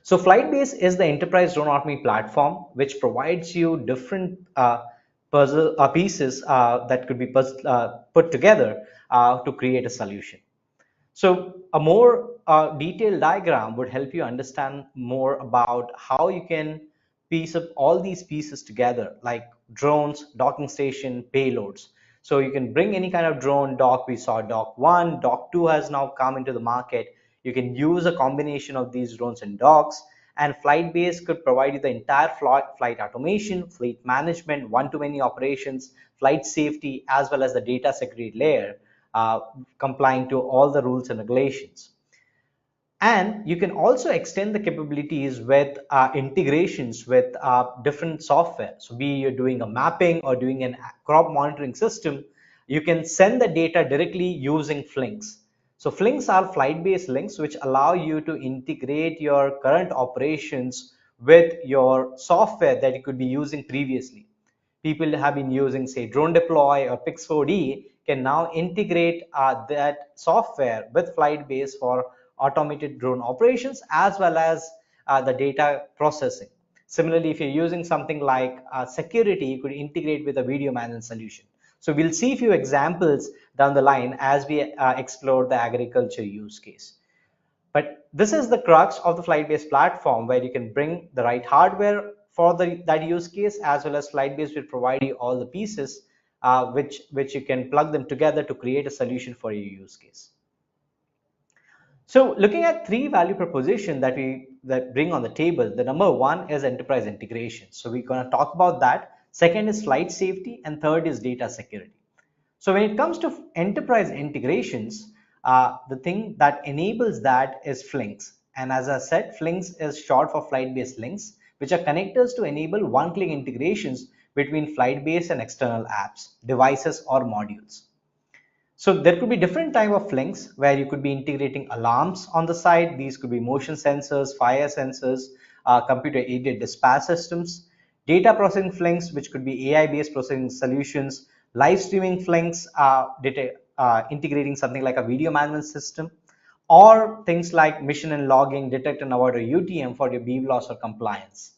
So FlightBase is the enterprise drone autonomy platform, which provides you different puzzle pieces that could be put together to create a solution. So a more detailed diagram would help you understand more about how you can piece up all these pieces together, like drones, docking station, payloads. So you can bring any kind of drone dock. We saw dock 1, dock 2 has now come into the market. You can use a combination of these drones and docks, and FlightBase could provide you the entire flight automation, fleet management, one-to-many operations, flight safety, as well as the data security layer, complying to all the rules and regulations. And you can also extend the capabilities with integrations with different software. So be you're doing a mapping or doing an crop monitoring system, you can send the data directly using Flinks. So Flinks are flight-based links which allow you to integrate your current operations with your software that you could be using previously. People have been using, say, Drone Deploy or Pix4D can now integrate that software with FlightBase for automated drone operations as well as the data processing. Similarly, if you're using something like security, you could integrate with a video management solution. So we'll see a few examples down the line as we explore the agriculture use case. But this is the crux of the FlightBase platform, where you can bring the right hardware for that use case, as well as FlightBase will provide you all the pieces which you can plug them together to create a solution for your use case. So looking at three value proposition that bring on the table, the number one is enterprise integration. So we're going to talk about that. Second is flight safety, and third is data security. So when it comes to enterprise integrations, the thing that enables that is Flinks. And as I said, Flinks is short for flight-based links, which are connectors to enable one-click integrations between flight-based and external apps, devices, or modules. So there could be different type of links where you could be integrating alarms on the side. These could be motion sensors, fire sensors, computer-aided dispatch systems, data processing links, which could be AI-based processing solutions, live streaming links, integrating something like a video management system, or things like mission and logging, detect and avoid, or UTM for your BVLOS or compliance.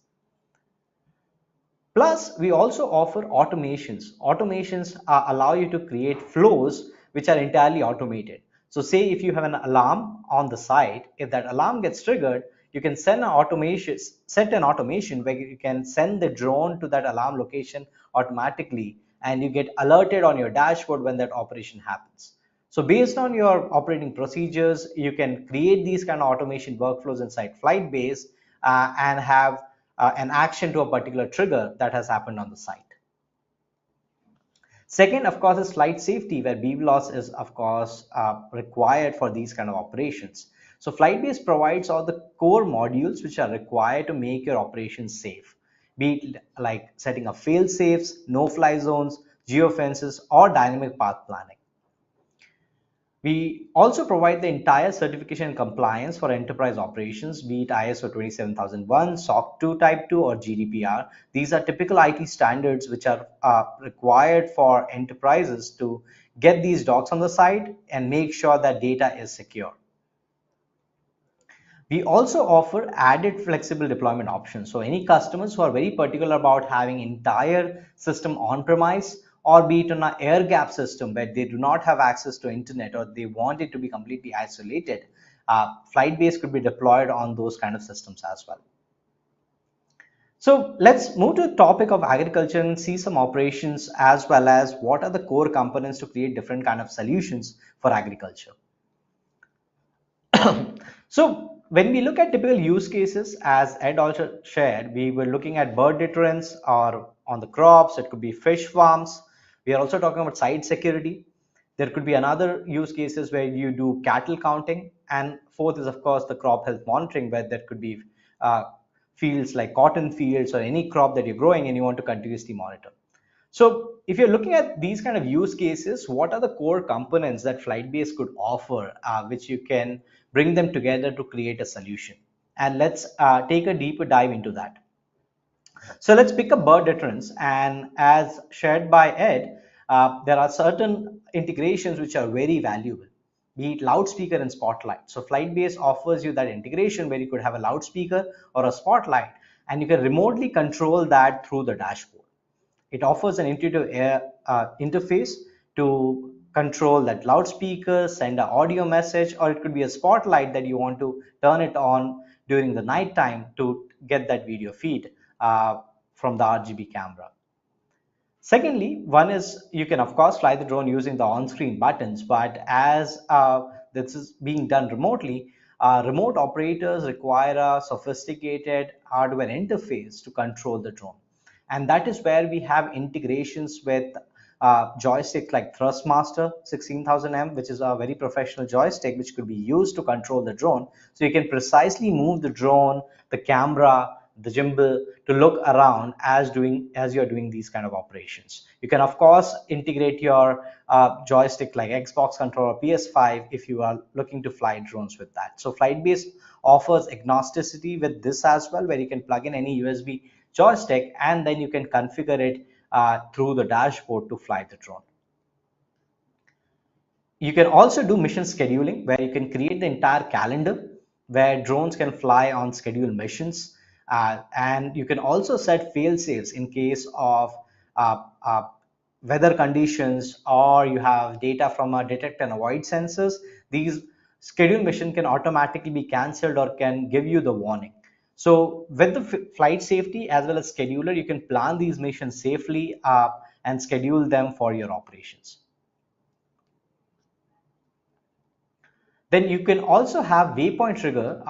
Plus, we also offer automations. Automations allow you to create flows which are entirely automated. So say if you have an alarm on the site, if that alarm gets triggered, you can set an automation where you can send the drone to that alarm location automatically, and you get alerted on your dashboard when that operation happens. So based on your operating procedures, you can create these kind of automation workflows inside FlightBase and have an action to a particular trigger that has happened on the site. Second, of course, is flight safety, where BVLOS is, of course, required for these kind of operations. So FlightBase provides all the core modules which are required to make your operations safe, be it like setting up fail safes, no-fly zones, geofences, or dynamic path planning. We also provide the entire certification and compliance for enterprise operations, be it ISO 27001, SOC 2 Type 2, or GDPR. These are typical IT standards which are required for enterprises to get these docs on the site and make sure that data is secure. We also offer added flexible deployment options. So any customers who are very particular about having entire system on-premise, or be it on an air-gap system where they do not have access to internet or they want it to be completely isolated, FlightBase could be deployed on those kind of systems as well. So let's move to the topic of agriculture and see some operations as well as what are the core components to create different kind of solutions for agriculture. So when we look at typical use cases, as Ed also shared, we were looking at bird deterrence or on the crops. It could be fish farms. We are also talking about site security. There could be another use cases where you do cattle counting. And fourth is, of course, the crop health monitoring, where there could be fields like cotton fields or any crop that you're growing and you want to continuously monitor. So if you're looking at these kind of use cases, what are the core components that FlightBase could offer, which you can bring them together to create a solution? And let's take a deeper dive into that. So let's pick up bird deterrence, and as shared by Ed, there are certain integrations which are very valuable. be it loudspeaker and spotlight. So FlytBase offers you that integration where you could have a loudspeaker or a spotlight, and you can remotely control that through the dashboard. It offers an intuitive interface to control that loudspeaker, send an audio message, or it could be a spotlight that you want to turn it on during the night time to get that video feed from the RGB camera. Secondly, one is you can of course fly the drone using the on-screen buttons, but as this is being done remotely, remote operators require a sophisticated hardware interface to control the drone. And that is where we have integrations with joystick like Thrustmaster 16000M, which is a very professional joystick which could be used to control the drone. So you can precisely move the drone, the camera, the gimbal to look around as you're doing these kind of operations. You can of course integrate your joystick like Xbox controller, PS5 if you are looking to fly drones with that. So FlytBase offers agnosticity with this as well, where you can plug in any USB joystick and then you can configure it through the dashboard to fly the drone. You can also do mission scheduling where you can create the entire calendar where drones can fly on scheduled missions. And you can also set fail safes in case of weather conditions, or you have data from a detect and avoid sensors. These scheduled mission can automatically be cancelled or can give you the warning. So with the flight safety as well as scheduler, you can plan these missions safely and schedule them for your operations. Then you can also have waypoint trigger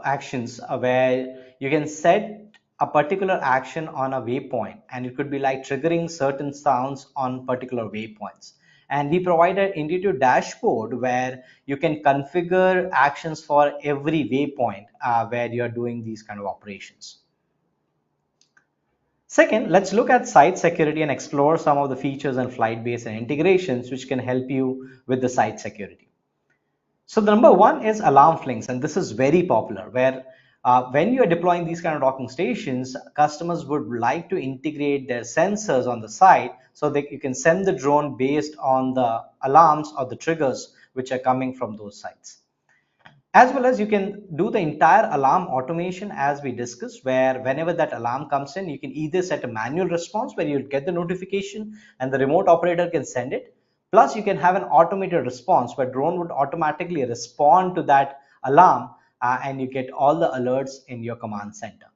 actions where you can set a particular action on a waypoint, and it could be like triggering certain sounds on particular waypoints. And we provide an intuitive dashboard where you can configure actions for every waypoint where you're doing these kind of operations. Second, let's look at site security and explore some of the features and FlytBase and integrations which can help you with the site security. So the number one is alarm flings, and this is very popular where when you are deploying these kind of docking stations, customers would like to integrate their sensors on the site so that you can send the drone based on the alarms or the triggers which are coming from those sites. As well as you can do the entire alarm automation as we discussed, where whenever that alarm comes in, you can either set a manual response where you'll get the notification and the remote operator can send it. Plus, you can have an automated response where drone would automatically respond to that alarm and you get all the alerts in your command center.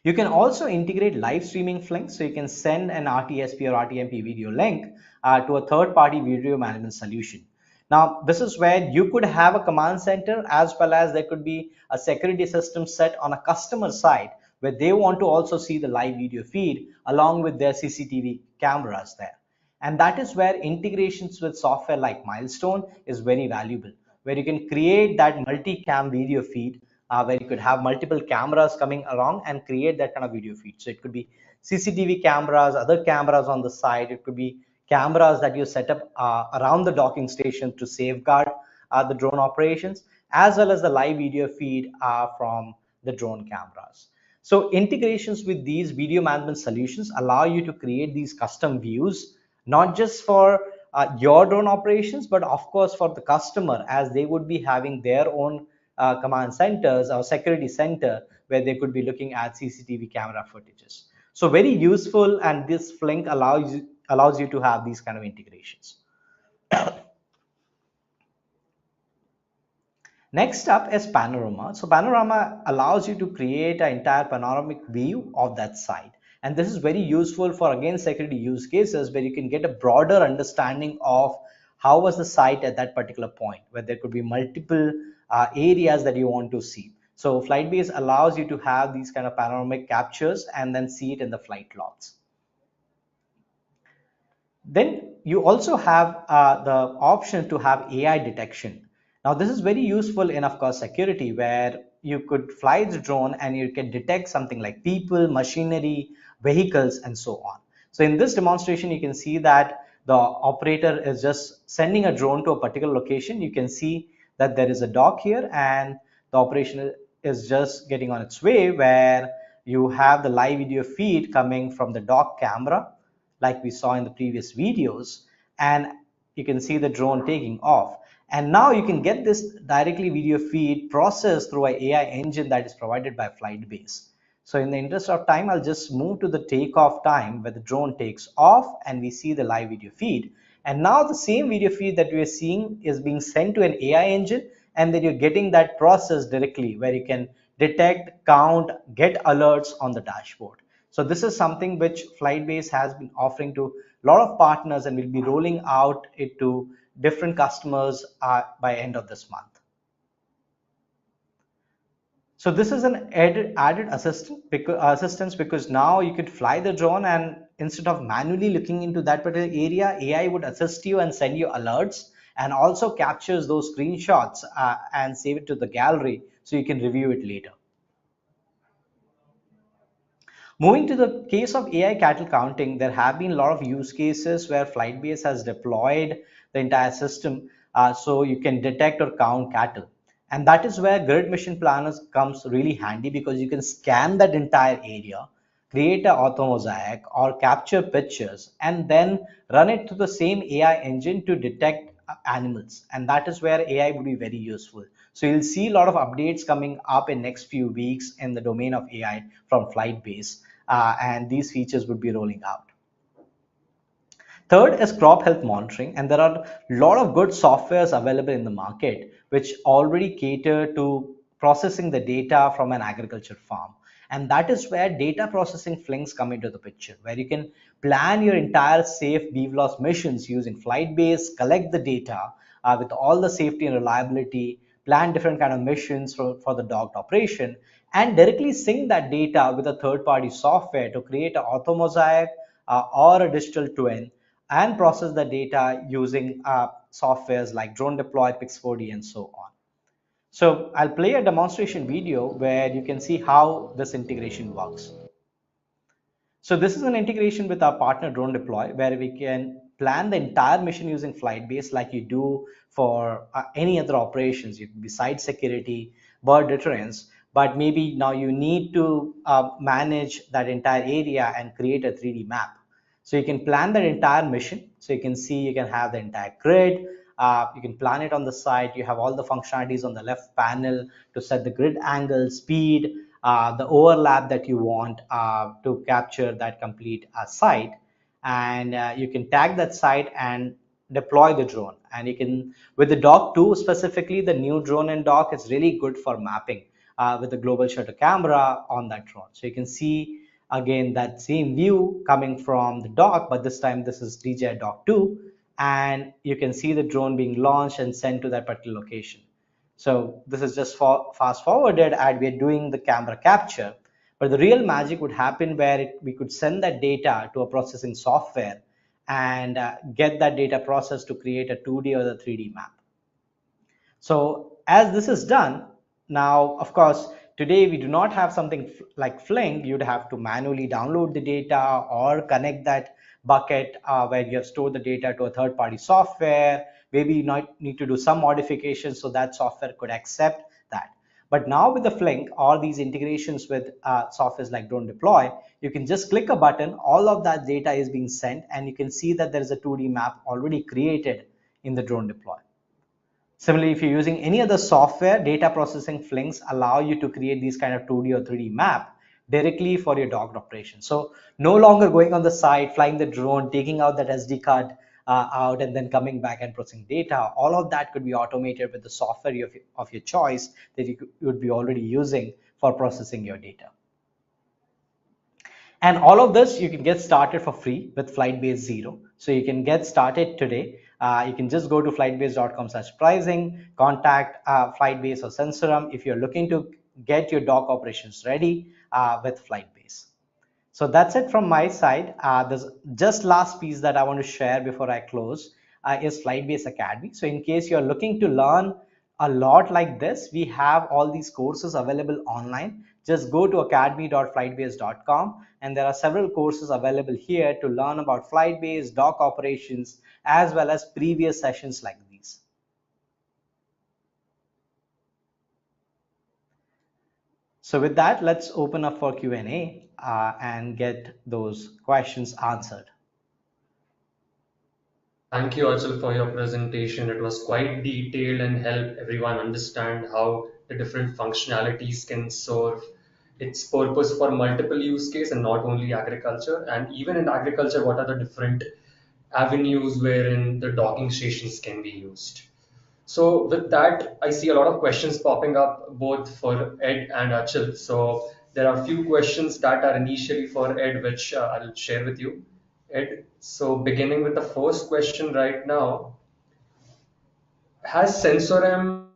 You can also integrate live streaming links, so you can send an RTSP or RTMP video link to a third-party video management solution. Now, this is where you could have a command center as well as there could be a security system set on a customer side where they want to also see the live video feed along with their CCTV cameras there. And that is where integrations with software like Milestone is very valuable, where you can create that multi-cam video feed where you could have multiple cameras coming along and create that kind of video feed. So it could be CCTV cameras, other cameras on the side. It could be cameras that you set up around the docking station to safeguard the drone operations, as well as the live video feed from the drone cameras. So integrations with these video management solutions allow you to create these custom views, not just for your drone operations, but of course for the customer, as they would be having their own command centers or security center where they could be looking at CCTV camera footages. So very useful, and this Flink allows you to have these kind of integrations. Next up is Panorama. So Panorama allows you to create an entire panoramic view of that site. And this is very useful for, again, security use cases where you can get a broader understanding of how was the site at that particular point, where there could be multiple areas that you want to see. So FlytBase allows you to have these kind of panoramic captures and then see it in the flight logs. Then you also have the option to have AI detection. Now this is very useful in, of course, security, where you could fly the drone and you can detect something like people, machinery, vehicles, and so on. So in this demonstration, you can see that the operator is just sending a drone to a particular location. You can see that there is a dock here and the operation is just getting on its way, where you have the live video feed coming from the dock camera like we saw in the previous videos. And you can see the drone taking off. And now you can get this directly video feed processed through an AI engine that is provided by FlytBase. So in the interest of time, I'll just move to the takeoff time where the drone takes off and we see the live video feed. And now the same video feed that we are seeing is being sent to an AI engine, and then you're getting that process directly where you can detect, count, get alerts on the dashboard. So this is something which FlytBase has been offering to a lot of partners, and will be rolling out it to different customers by end of this month. So this is an added assistance because now you could fly the drone, and instead of manually looking into that particular area, AI would assist you and send you alerts, and also captures those screenshots and save it to the gallery so you can review it later. Moving to the case of AI cattle counting, there have been a lot of use cases where FlytBase has deployed the entire system so you can detect or count cattle. And that is where Grid Mission Planners comes really handy, because you can scan that entire area, create a orthomosaic or capture pictures, and then run it through the same AI engine to detect animals. And that is where AI would be very useful. So you'll see a lot of updates coming up in next few weeks in the domain of AI from FlytBase, and these features would be rolling out. Third is crop health monitoring, and there are a lot of good softwares available in the market which already cater to processing the data from an agriculture farm. And that is where data processing flings come into the picture, where you can plan your entire safe BVLOS missions using FlytBase, collect the data with all the safety and reliability, plan different kind of missions for the dogged operation, and directly sync that data with a third-party software to create an orthomosaic or a digital twin, and process the data using softwares like Drone Deploy, Pix4D, and so on. So I'll play a demonstration video where you can see how this integration works. So this is an integration with our partner Drone Deploy, where we can plan the entire mission using FlytBase like you do for any other operations. Besides security, bird deterrence, but maybe now you need to manage that entire area and create a 3D map. So you can plan that entire mission. So you can see, you can have the entire grid. You can plan it on the site. You have all the functionalities on the left panel to set the grid angle, speed, the overlap that you want to capture that complete site. And you can tag that site and deploy the drone. And you can, with the dock 2 specifically, the new drone and dock, it's really good for mapping with the global shutter camera on that drone. So you can see again that same view coming from the dock, but this time this is DJI dock 2, and you can see the drone being launched and sent to that particular location. So this is just fast forwarded, and we're doing the camera capture, but the real magic would happen where we could send that data to a processing software and get that data processed to create a 2D or the 3D map. So as this is done, now of course today we do not have something like Fling. You'd have to manually download the data or connect that bucket where you have stored the data to a third-party software. Maybe you might need to do some modifications so that software could accept that. But now with the Flink or these integrations with softwares like Drone Deploy, you can just click a button, all of that data is being sent, and you can see that there is a 2D map already created in the Drone Deploy. Similarly, if you're using any other software, data processing Flinks allow you to create these kind of 2D or 3D map directly for your dogged operation. So no longer going on the site, flying the drone, taking out that SD card out, and then coming back and processing data. All of that could be automated with the software of your choice that you would be already using for processing your data. And all of this you can get started for free with FlytBase 0. So you can get started today. You can just go to flytbase.com/pricing, contact FlytBase or Sensorem if you're looking to get your dock operations ready with FlytBase. So that's it from my side. There's just last piece that I want to share before I close is FlytBase Academy. So in case you're looking to learn a lot like this, we have all these courses available online. Just go to academy.flytbase.com, and there are several courses available here to learn about FlytBase, dock operations, as well as previous sessions like these. So with that, let's open up for Q&A and get those questions answered. Thank you, Achal, for your presentation. It was quite detailed and helped everyone understand how the different functionalities can serve its purpose for multiple use case and not only agriculture. And even in agriculture, what are the different avenues wherein the docking stations can be used. So with that, I see a lot of questions popping up both for Ed and Achal. So there are a few questions that are initially for Ed, which I'll share with you. Ed, so beginning with the first question right now, has Sensorem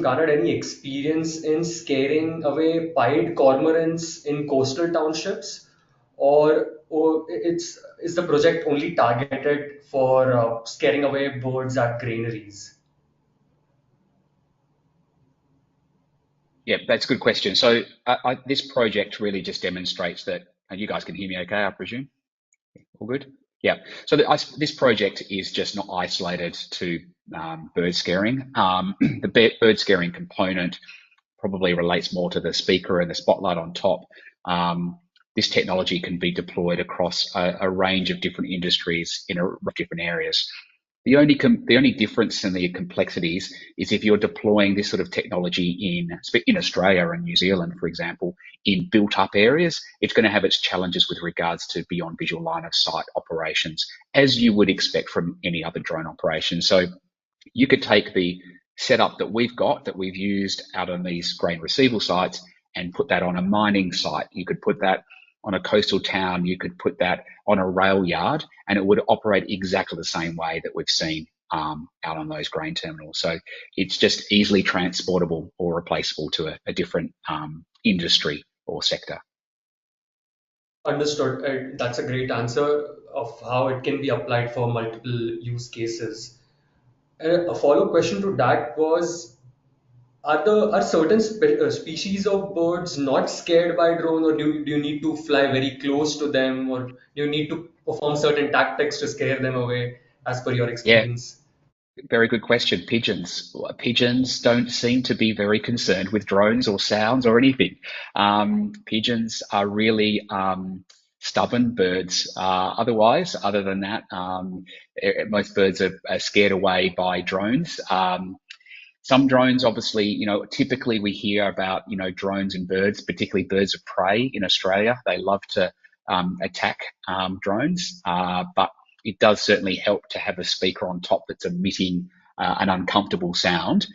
garnered any experience in scaring away pied cormorants in coastal townships, or is the project only targeted for scaring away birds at granaries? Yeah, that's a good question. So this project really just demonstrates that, and you guys can hear me okay, I presume? All good? Yeah. So this project is just not isolated to bird scaring. The bird scaring component probably relates more to the speaker and the spotlight on top. This technology can be deployed across a range of different industries in different areas. The only difference in the complexities is if you're deploying this sort of technology in Australia and New Zealand, for example, in built-up areas, it's going to have its challenges with regards to beyond visual line of sight operations, as you would expect from any other drone operation. So you could take the setup that we've used out on these grain receival sites and put that on a mining site. You could put that on a coastal town. You could put that on a rail yard, and it would operate exactly the same way that we've seen out on those grain terminals. So it's just easily transportable or replaceable to a different industry or sector. Understood. That's a great answer of how it can be applied for multiple use cases. A follow-up question to that was, are certain species of birds not scared by drone, or do you need to fly very close to them, or do you need to perform certain tactics to scare them away, as per your Yeah, experience? very good question. Pigeons. Pigeons don't seem to be very concerned with drones or sounds or anything. Pigeons are really stubborn birds. Other than that, most birds are scared away by drones. Some drones, obviously, typically we hear about, drones and birds, particularly birds of prey in Australia. They love to attack drones, but it does certainly help to have a speaker on top that's emitting an uncomfortable sound.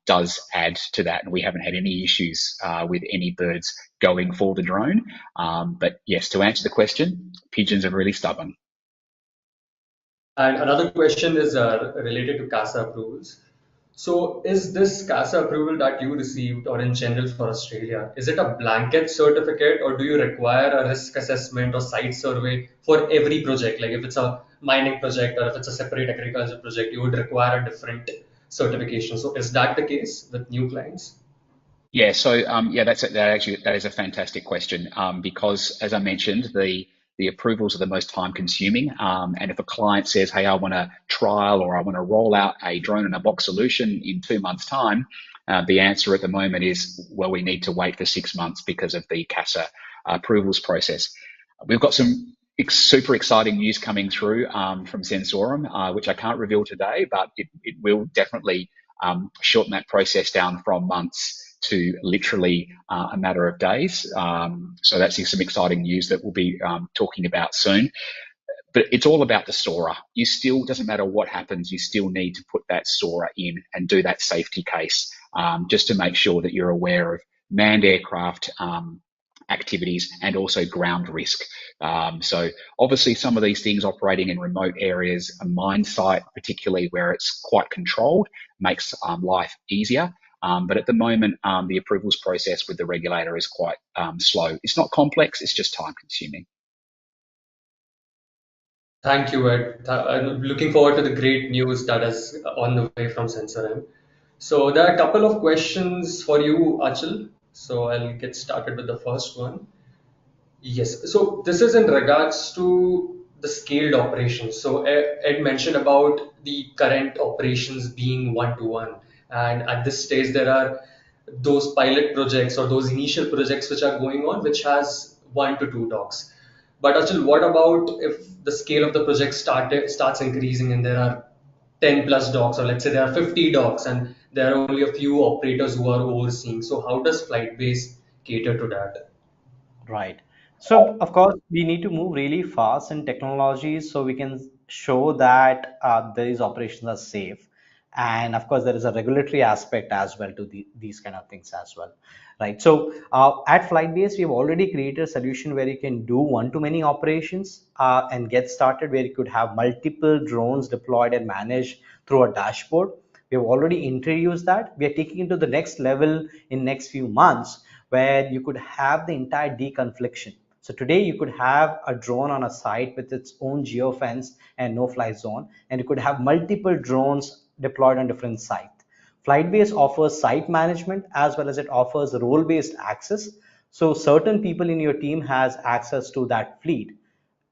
Does add to that, and we haven't had any issues with any birds going for the drone. But yes, to answer the question, pigeons are really stubborn. And another question is related to CASA approvals. So, is this CASA approval that you received, or in general for Australia, is it a blanket certificate, or do you require a risk assessment or site survey for every project? Like if it's a mining project or if it's a separate agriculture project, you would require a different certification. So, is that the case with new clients? Yeah, so yeah, that is a fantastic question because, as I mentioned, the approvals are the most time consuming. And if a client says, "Hey, I want to trial or I want to roll out a drone in a box solution in 2 months' time," the answer at the moment is, well, we need to wait for 6 months because of the CASA approvals process. We've got some super exciting news coming through from Sensorem, which I can't reveal today, but it will definitely shorten that process down from months to literally a matter of days. So that's some exciting news that we'll be talking about soon. But it's all about the SORA. Doesn't matter what happens, you still need to put that SORA in and do that safety case just to make sure that you're aware of manned aircraft activities and also ground risk. So obviously some of these things operating in remote areas, a mine site, particularly where it's quite controlled, makes life easier. But at the moment, the approvals process with the regulator is quite slow. It's not complex, it's just time consuming. Thank you, Ed. I'm looking forward to the great news that is on the way from Sensorem. So there are a couple of questions for you, Achal. So I'll get started with the first one. Yes. So this is in regards to the scaled operations. So Ed mentioned about the current operations being one-to-one, and at this stage there are those pilot projects or those initial projects which are going on, which has 1 to 2 dogs. But Achal, what about if the scale of the project starts increasing and there are 10 plus dogs, or let's say there are 50 dogs and there are only a few operators who are overseeing. So how does FlightBase cater to that? Right. So, of course, we need to move really fast in technologies so we can show that these operations are safe. And of course, there is a regulatory aspect as well to these kind of things as well. Right. So, at FlightBase, we have already created a solution where you can do one-to-many operations and get started, where you could have multiple drones deployed and managed through a dashboard. We have already introduced that. We are taking it to the next level in next few months, where you could have the entire deconfliction. So today you could have a drone on a site with its own geofence and no-fly zone, and you could have multiple drones deployed on different sites. FlightBase offers site management as well as it offers role-based access. So certain people in your team has access to that fleet,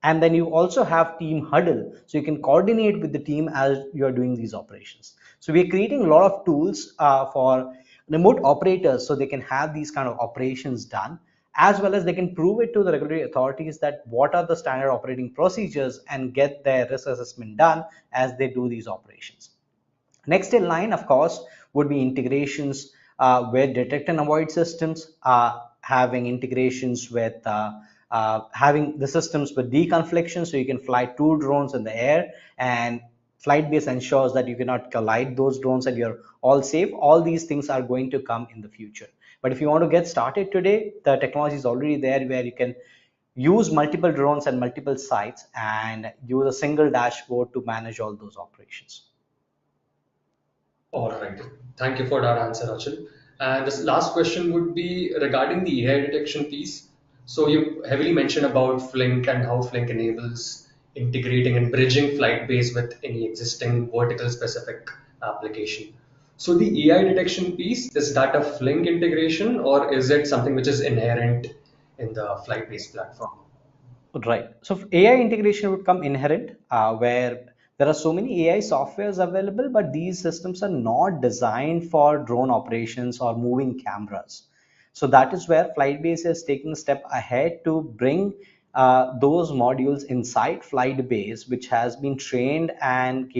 and then you also have team huddle, so you can coordinate with the team as you are doing these operations. So we are creating a lot of tools for remote operators so they can have these kind of operations done, as well as they can prove it to the regulatory authorities that what are the standard operating procedures and get their risk assessment done as they do these operations. Next in line, of course, would be integrations with detect and avoid systems, having integrations with having the systems with deconfliction, so you can fly two drones in the air, and FlightBase ensures that you cannot collide those drones and you're all safe. All these things are going to come in the future. But if you want to get started today, the technology is already there where you can use multiple drones and multiple sites and use a single dashboard to manage all those operations. All right. Thank you for that answer, Achal. And this last question would be regarding the AI detection piece. So you heavily mentioned about Flink and how Flink enables integrating and bridging FlightBase with any existing vertical specific application. So the AI detection piece, is that a Flink integration or is it something which is inherent in the FlightBase platform? Right. So AI integration would come inherent, where there are so many AI softwares available, but these systems are not designed for drone operations or moving cameras. So that is where FlightBase is taking a step ahead to bring those modules inside FlightBase, which has been trained and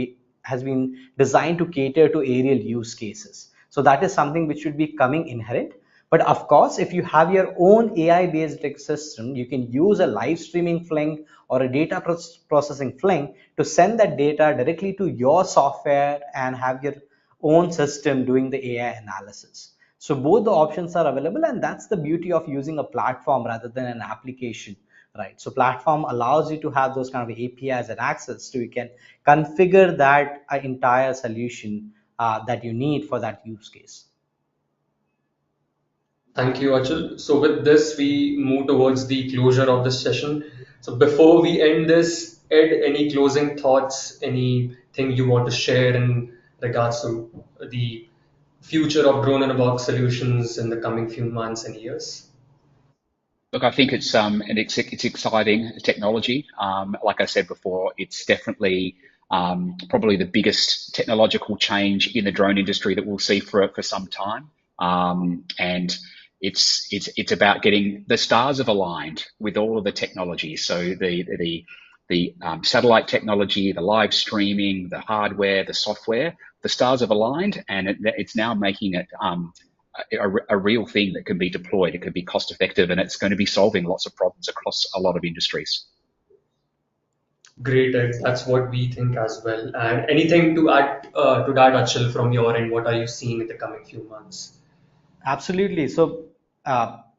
has been designed to cater to aerial use cases. So that is something which should be coming inherent. But of course, if you have your own AI based system, you can use a live streaming Flink or a data processing Flink to send that data directly to your software and have your own system doing the AI analysis. So both the options are available, and that's the beauty of using a platform rather than an application, right? So platform allows you to have those kind of APIs and access, so you can configure that entire solution that you need for that use case. Thank you, Achal. So with this, we move towards the closure of this session. So before we end this, Ed, any closing thoughts, anything you want to share in regards to the future of drone in a box solutions in the coming few months and years? Look, I think it's exciting technology. Like I said before, it's definitely probably the biggest technological change in the drone industry that we'll see for some time. And it's about getting the stars have aligned with all of the technology. So the satellite technology, the live streaming, the hardware, the software, the stars have aligned, and it's now making it a real thing that can be deployed. It can be cost effective, and it's going to be solving lots of problems across a lot of industries. Great, Ed. That's what we think as well. And anything to add to that, Achal, from your end? What are you seeing in the coming few months? Absolutely. So,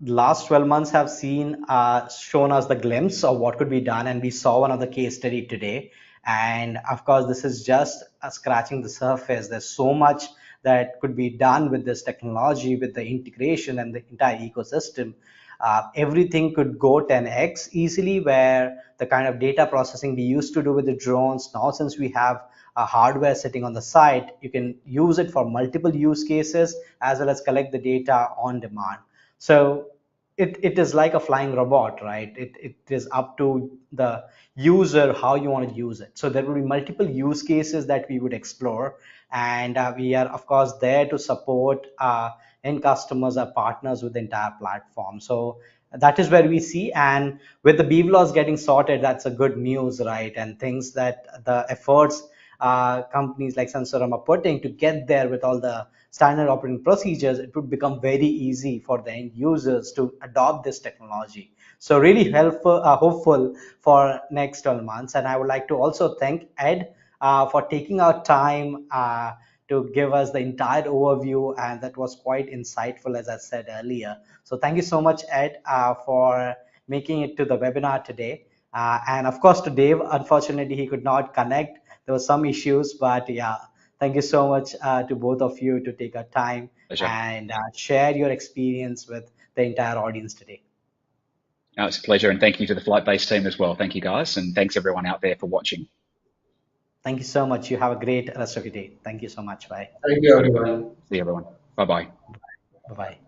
last 12 months have seen shown us the glimpse of what could be done, and we saw one of the case study today. And of course, this is just scratching the surface. There's so much that could be done with this technology, with the integration and the entire ecosystem. Everything could go 10x easily, where the kind of data processing we used to do with the drones, now since we have a hardware sitting on the site, you can use it for multiple use cases as well as collect the data on demand. So it is like a flying robot, right? It is up to the user how you want to use it. So there will be multiple use cases that we would explore, and we are of course there to support end customers or partners with the entire platform. So that is where we see. And with the BVLOS getting sorted, that's a good news, right? And things that the efforts companies like Sensorem are putting to get there with all the standard operating procedures, it would become very easy for the end users to adopt this technology. So really helpful, hopeful for next 12 months. And I would like to also thank Ed for taking our time to give us the entire overview, and that was quite insightful, as I said earlier. So thank you so much, Ed, for making it to the webinar today. And of course, to Dave, unfortunately, he could not connect. There were some issues, but yeah, thank you so much to both of you to take our time Pleasure. and share your experience with the entire audience today. No, it's a pleasure, and thank you to the FlytBase team as well. Thank you, guys, and thanks everyone out there for watching. Thank you so much. You have a great rest of your day. Thank you so much. Bye. Thank you, everyone. See you, everyone. Bye-bye. Bye-bye.